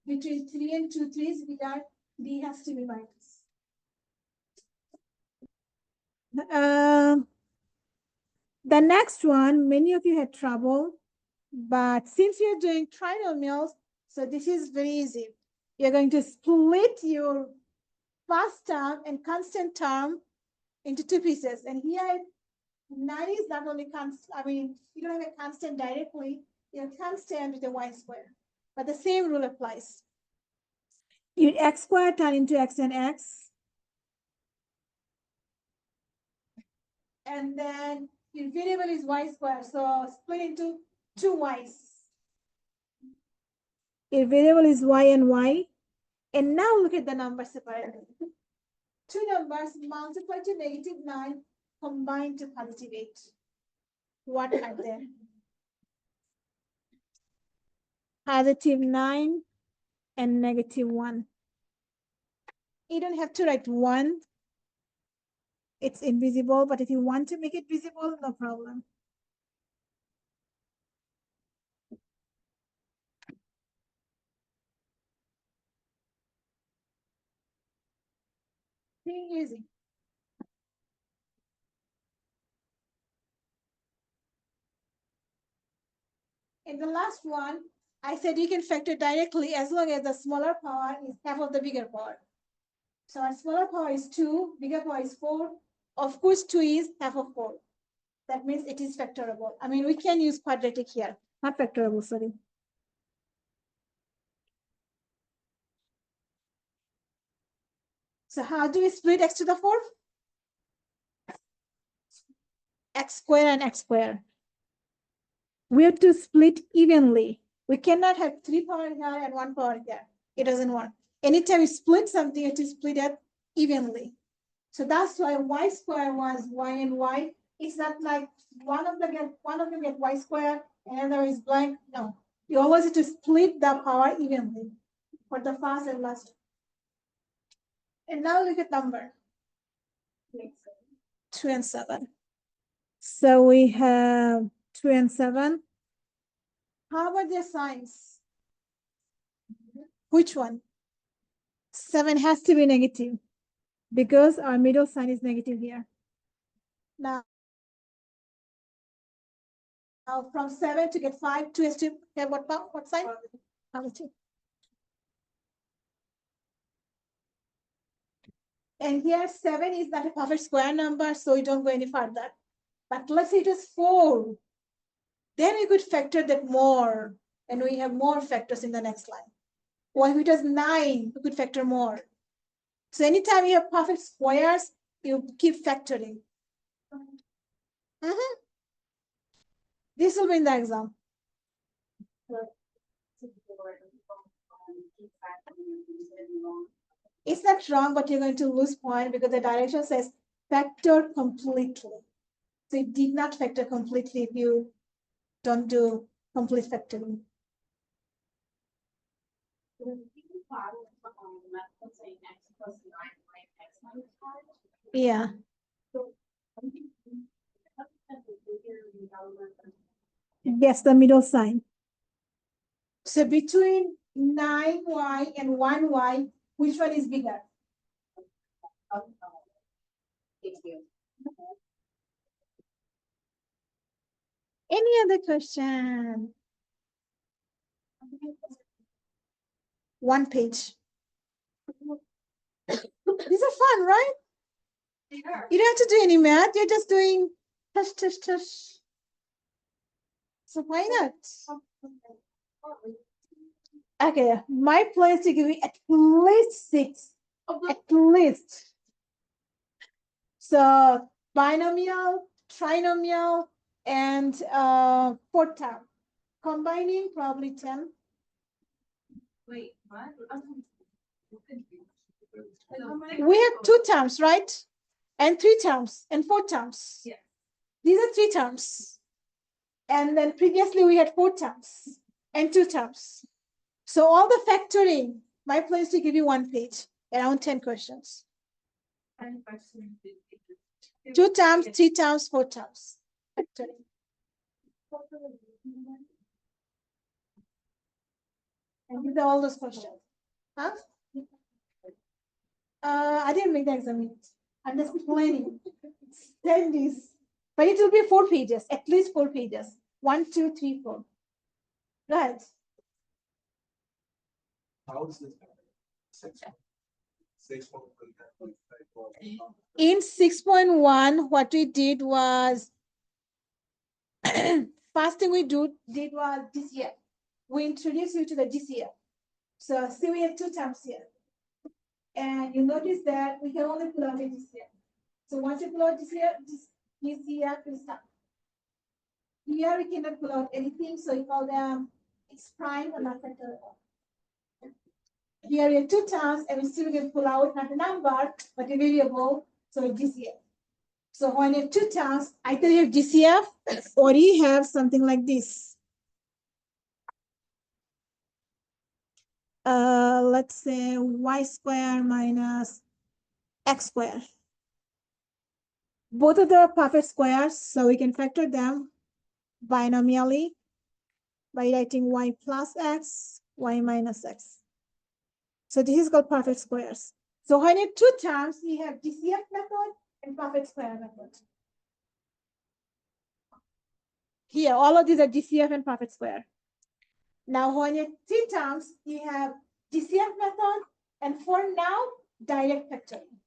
Between 3 and 2, 3 is bigger, D has to be minus. The next one, many of you had trouble, but since you're doing trinomials, so this is very easy. You're going to split your first term and constant term into two pieces. And here, 9 is not only constant, I mean, you don't have a constant directly, you have constant with a y square, but the same rule applies. You x squared turn into x and x. And then your variable is y squared, so split into two y's. Your variable is y and y. And now look at the numbers separately. Two numbers multiplied to negative 9 combined to positive 8. What are they? Positive 9 and negative 1. You don't have to write 1. It's invisible, but if you want to make it visible, no problem. Pretty easy. In the last one, I said you can factor directly as long as the smaller power is half of the bigger power. So our smaller power is 2, bigger power is 4. Of course, 2 is half of 4. That means it is factorable. I mean, we can use quadratic here, not factorable, sorry. So how do we split x to the 4th? X squared and x squared. We have to split evenly. We cannot have 3 power here and 1 power here. It doesn't work. Anytime you split something, it is split it evenly. So that's why y squared was y and y. It's not like one of them get y squared and another is blank. No, you always have to split the power evenly for the first and last. And now look at number 2 and 7. So we have 2 and 7. How about their signs? Which one? 7 has to be negative because our middle sign is negative here. Now from 7 to get 5, 2 has to have what sign? Positive. And here 7 is not a perfect square number, so we don't go any further. But let's say it is 4. Then we could factor that more, and we have more factors in the next line. Or if it was 9, we could factor more. So anytime you have perfect squares, you keep factoring. This will be in the exam. It's not wrong, but you're going to lose point because the direction says factor completely. So it did not factor completely if you don't do complete factoring. Yeah. Yes, the middle sign. So between 9y and 1y, which one is bigger? Any other question? One page. These are fun, right? You don't have to do any math. You're just doing tush, tush, tush. So why not? Okay, my plan is to give you at least 6. At least. So binomial, trinomial, and 4th term. Combining probably 10. Wait, what? We have 2 terms, right? And 3 terms and 4 terms. Yeah. These are 3 terms. And then previously we had 4 terms and 2 terms. So all the factoring, my plan is to give you 1 page, around 10 questions. 2 terms, 3 terms, 4 terms. Factoring. And these are all those questions. Huh? I didn't make the exam yet. I'm just planning. 10 days. But it will be 4 pages, at least 4 pages. 1, 2, 3, 4. Right. How is this? 6.1. In 6.1, what we did was, first thing we did was DCF. We introduced you to the DCF. So see, we have 2 terms here. And you notice that we can only pull out a DCF. So once you pull out DCF is done. Here we cannot pull out anything, so we call them X prime or not factorable. Here we have 2 terms, and we still can pull out not a number, but a variable, so DCF. So when you have 2 terms, either you have DCF or you have something like this. Let's say y square minus x square. Both of them are perfect squares, so we can factor them binomially by writing y plus x, y minus x. So this is called perfect squares. So when you have 2 terms, you have DCF method and perfect square method. Here, all of these are DCF and perfect square. Now, when you have 3 terms, you have DCF method, and for now, direct factoring.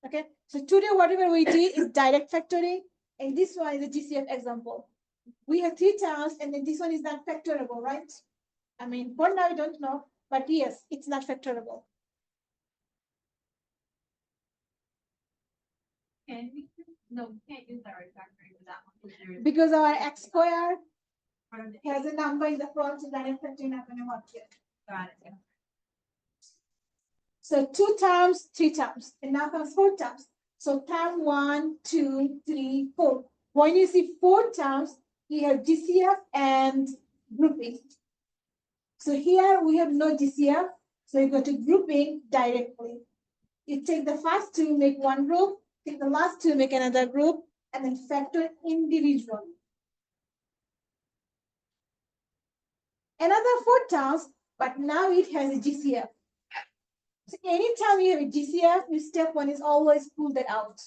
Okay, so today, whatever we did is direct factoring, and this one is a DCF example. We have 3 terms, and then this one is not factorable, right? I mean, for now, we don't know, but yes, it's not factorable. Can we? No, we can't use direct factoring for that one. Because our x square Part of the- has a number in the front, so direct factoring not going to work here. Got it. So 2 terms, 3 terms, and now comes 4 terms. So term 1, 2, 3, 4. When you see 4 terms, you have DCF and grouping. So here we have no DCF, so you go to grouping directly. You take the first 2, make 1 group, take the last 2, make another group, and then factor individually. Another 4 terms, but now it has a DCF. So anytime you have a DCF, your step 1 is always pull that out.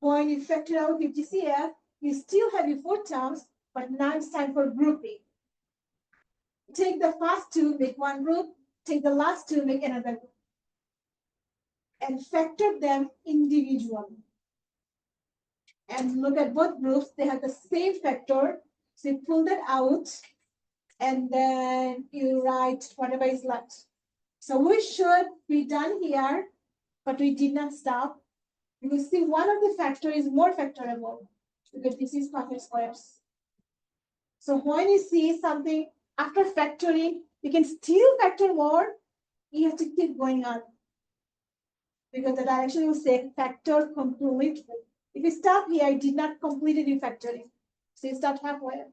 When you factor out your DCF, you still have your 4 terms, but now it's time for grouping. Take the first 2, make 1 group, take the last 2, make another group. and factor them individually. And look at both groups, they have the same factor. So you pull that out and then you write whatever is left. So we should be done here, but we did not stop. You see one of the factor is more factorable because this is perfect squares. So when you see something after factoring, you can still factor more, you have to keep going on. Because the direction will say factor completely. If you stop here, you did not complete it in factoring. So you start halfway.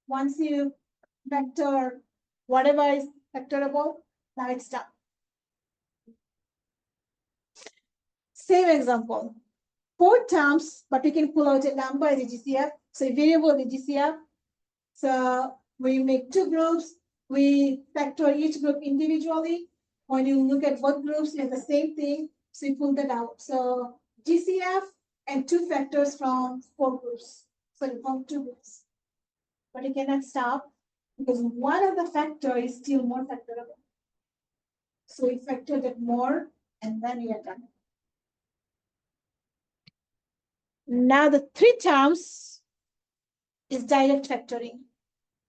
Once you factor whatever is factorable, now it's done. Same example. 4 terms, but we can pull out a number as a GCF. So a variable is a GCF. So we make 2 groups. We factor each group individually. When you look at both groups, you have the same thing. So you pull that out. So GCF and 2 factors from 4 groups. Sorry, from 2 groups. But you cannot stop because one of the factor is still more factorable. So we factor that more and then we are done. Now the 3 terms is direct factoring.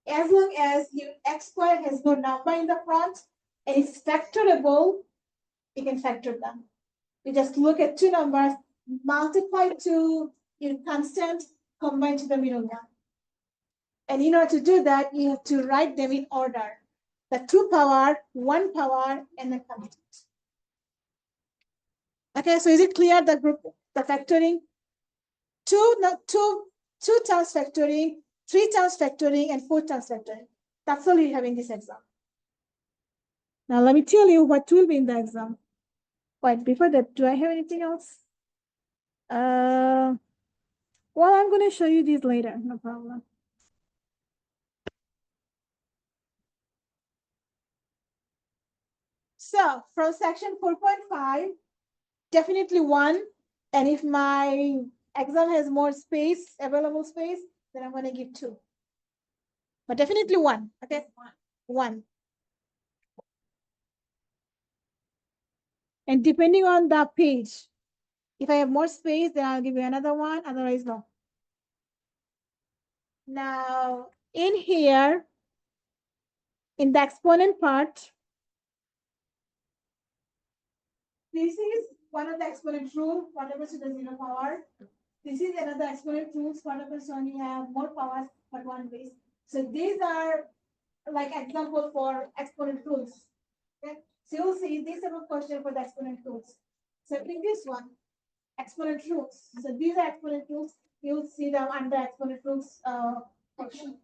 As long as your x squared has no number in the front and it's factorable, you can factor them. You just look at 2 numbers, multiply to your constant, combine to the binomial. And in order to do that, you have to write them in order. The 2 power, 1 power, and the constant. Okay, so is it clear the group, the factoring? 2 times factoring, 3 times factoring, and 4 times factoring. That's all you have in this exam. Now let me tell you what will be in the exam. Wait, before that, do I have anything else? Well, I'm going to show you these later, no problem. So from section 4.5, definitely 1. And if my exam has more space, available space, then I'm going to give 2. But definitely 1, okay? 1. And depending on the page, if I have more space, then I'll give you another 1, otherwise no. Now, in here, in the exponent part, this is one of the exponent rule, whatever to the 0 power. This is another exponent rules, whatever so only have more powers, but 1 base. So these are like example for exponent rules. Okay? So you'll see this type of question for the exponent rules. So in this one, exponent rules. So these are exponent rules. You'll see them under exponent rules section.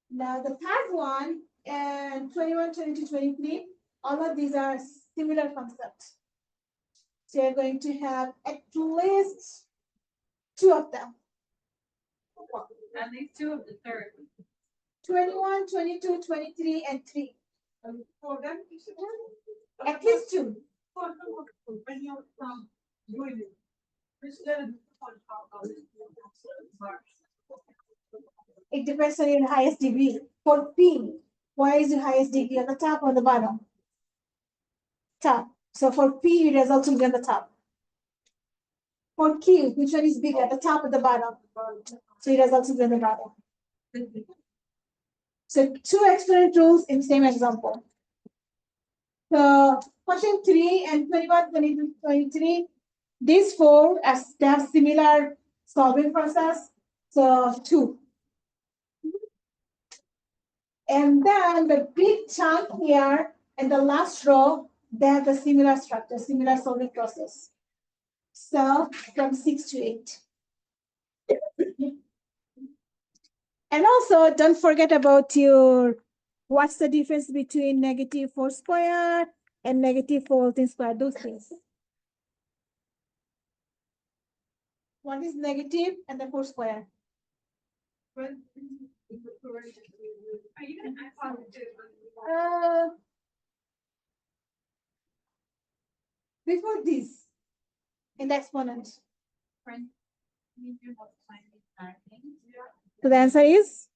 Now the third one and 21, 22, 23, all of these are similar concepts. So you're going to have at least 2 of them. At least 2 of the third. 21, 22, 23, and 3. At least 2. It depends on your highest degree. For P, why is your highest degree on the top or the bottom? Top. So for P, it results will be on the top. For Q, which one is bigger, the top or the bottom? So it results will be on the bottom. So 2 exponent rules in the same example. So question 3 and 21, 22, 23, these 4 as they have similar solving process. So 2. And then the big chunk here and the last row, they have the similar structure, similar solving process. So from 6 to 8. And also don't forget about your, what's the difference between -4 squared and -4 whole thing squared, those things. One is negative and the 4 squared. Are you going to act positive? Before this, in the exponent. Friend, you can multiply these entire things. So the answer is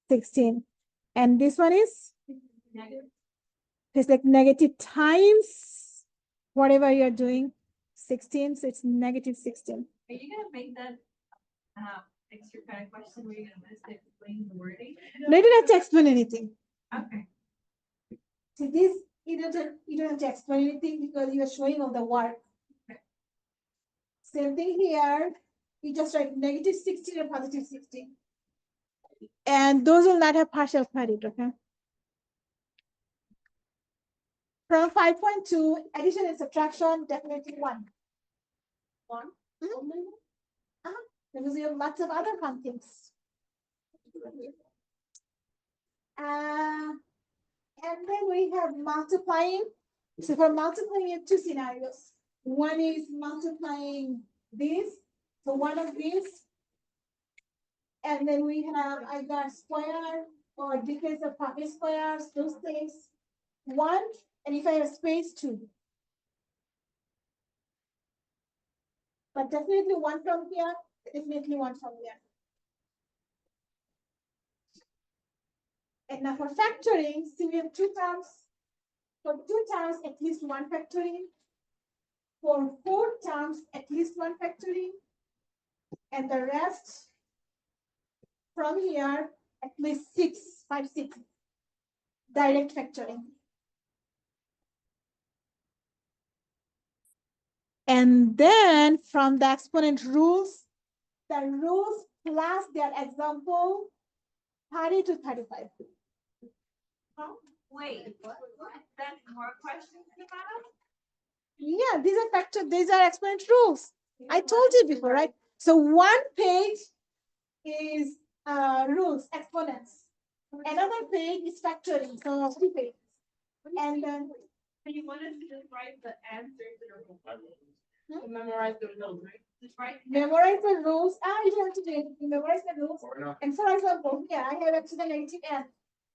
16. And this one is? Negative. It's like negative times whatever you're doing, 16, so it's negative 16. Are you gonna make that, extra kind of question where you're gonna miss to explain the wording? No, you don't have to explain anything. Okay. See this, you don't have to explain anything because you're showing all the work. Same thing here, you just write negative 16 and positive 16. And those will not have partial credit, okay? From 5.2, addition and subtraction, definitely 1. 1? Because you have lots of other fun things. And then we have multiplying. So for multiplying, you have two scenarios. One is multiplying this, so one of these. And then we have either square or difference of pocket squares, those things. 1, and if I have space, 2. But definitely 1 from here, definitely 1 from here. And now for factoring, see we have 2 terms. For 2 terms, at least 1 factoring. For 4 terms, at least 1 factoring. And the rest from here, at least 6, 5, 6. Direct factoring. And then from the exponent rules, the rules plus their example 30 to 35. Wait, that's more questions about? Yeah, these are exponent rules. I told you before, right? So 1 page is rules, exponents. Another page is factoring, so 3 pages. And then You want us to just write the answers or Memorize the rules, right? just write? memorize the rules. You don't have to do it. You memorize the rules. And for example, here I have x to the negative n.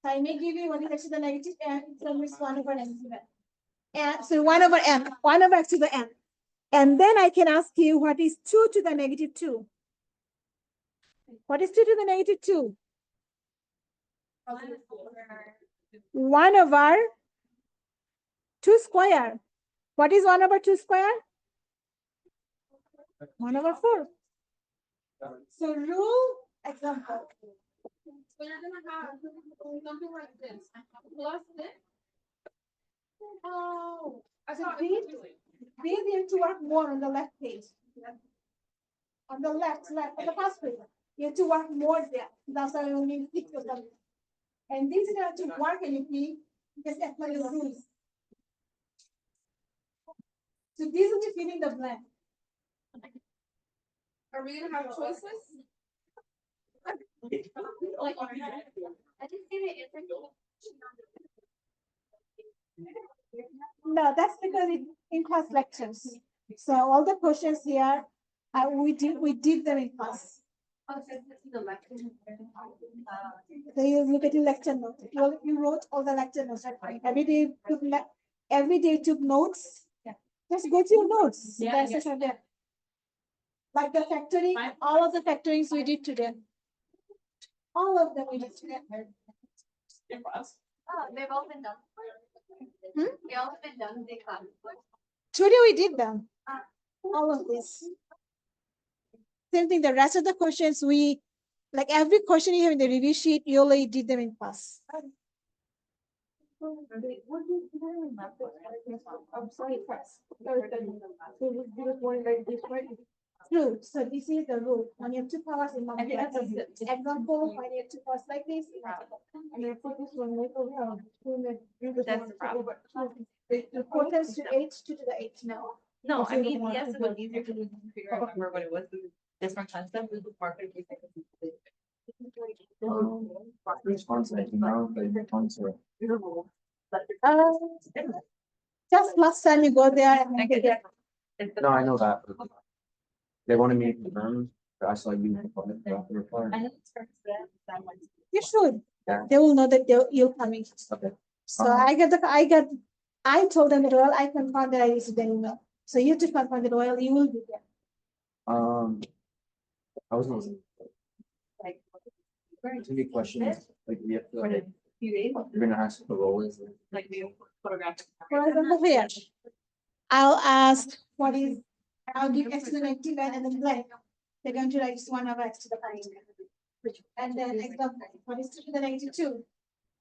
So I may give you what is x to the negative n. It's always 1 over n. And so 1 over n, 1 over x to the n. And then I can ask you what is 2 to the negative 2. What is 2 to the negative 2? 1 over 2 square. What is 1 over 2 square? 1 over 4. So rule example. So you're gonna have something like this, plus this. Oh, That's so how it's these doing. you have to work more on the left page. On the left, on the first page. You have to work more there. That's why I only 6 or something. And this is have to work and you just apply the rules. So this will be filling the blank. Are we gonna have choices? Like, I just see the answer. No, that's because it's in class lectures. So all the questions here, we did them in class. Oh, so this is the lecture. So you look at your lecture notes. You wrote all the lecture notes. Right? Every day took notes. Yeah. Just go to your notes. Yeah, That's just there. Like the factoring, all of the factorings we did today. All of them we did today. Oh, they've all been done. They all have been done, they class. Today we did them. All of this. Same thing, the rest of the questions like every question you have in the review sheet, you already did them in class. I'm sorry, press. True, so this is the rule. When you have 2 powers in multiplication. Example, when you have 2 powers like this. And then put this one right over. That's the problem. 4 times 2, 8, 2 to the 8. No. No, I mean, yes, it was easier to figure out remember what it was, different concept, we just mark it. Just last time you go there and they get. No, I know that. They wanted me to confirm, but I saw you. I know it's first, that one. You should. Yeah. They will know that you're coming. Okay. So I told them that, well, I confirmed that I received an email. So you have to confirm that, well, you will be there. I was not. Like. Too many questions, like we have to, For a few days, you're gonna ask the roll is. like we photographed. For example, here. I'll ask what is, I'll give x to the negative n and then blank. They're going to write just 1 over x to the power. And then example, what is 2 to the negative 2?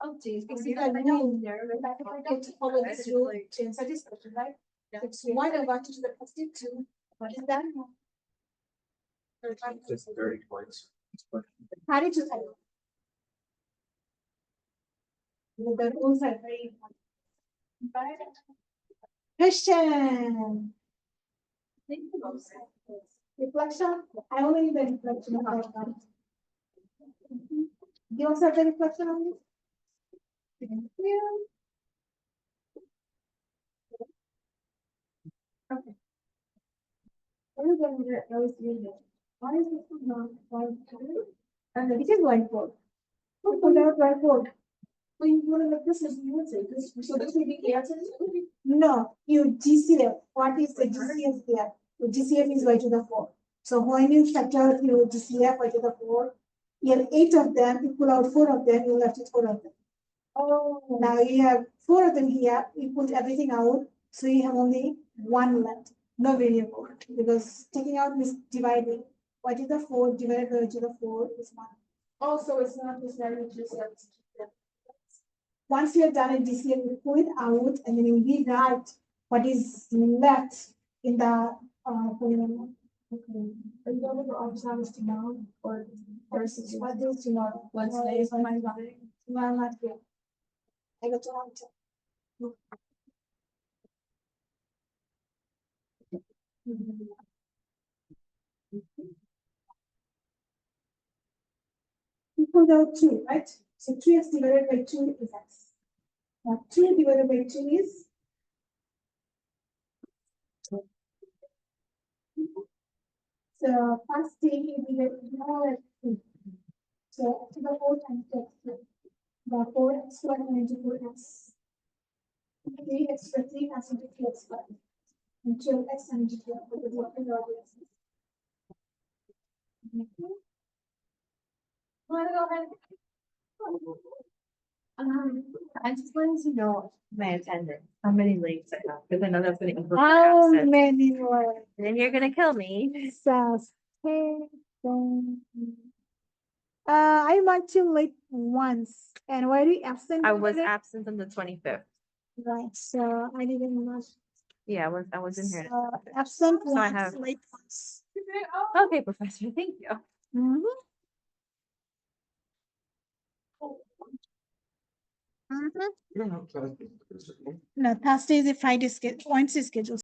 Oh, geez. It's equal to 9. Back if I get to follow this rule to answer this question, right? It's 1 over 2 to the positive 2. What is that? Just 30 points. How did you say? The rules are very important. Question. Reflection. I only need the reflection of outcome. Do you also have the reflection on this? Thank you. Okay. Everybody that knows me, why is this not whiteboard? And then it is whiteboard. Who pulled out whiteboard? Well, you want to look this as you would say, this, so this may be answers? No, you GCF. What is the GCF there? The GCF is y to the 4. So when you factor out your GCF y to the 4, you have 8 of them, you pull out 4 of them, you left with 4 of them. Oh. Now you have 4 of them here, you put everything out, so you have only 1 left. No variable, because taking out is dividing. Y to the 4 divided by y to the 4 is 1. Also, it's not this value just once you have done a DCF, you pull it out and then you rewrite what is left in the polynomial. Okay. Are you going to observe tomorrow or versus what is tomorrow? Wednesday is my day. Tomorrow not here. I got to answer. You pulled out 2, right? So 3x divided by 2 is x. Now 2 divided by 2 is so first thing is now at 2. So to the 4 times x. The 4x squared into 4x. 3x plus 3 has into 3x squared. And 12x into 12 because what is all this? Want to go ahead? I just wanted to know my attendance, how many links I have, because I know that's gonna improve. How many more? Then you're gonna kill me. I marked you late once. And why are you absent? I was today? absent on the 25th. Right, so I didn't know. Yeah, I was in here. So absent So I once, have- late once. Okay, professor, thank you. Mhm. Mhm. You don't have to. No, Thursday is a Friday schedule, Wednesday schedule.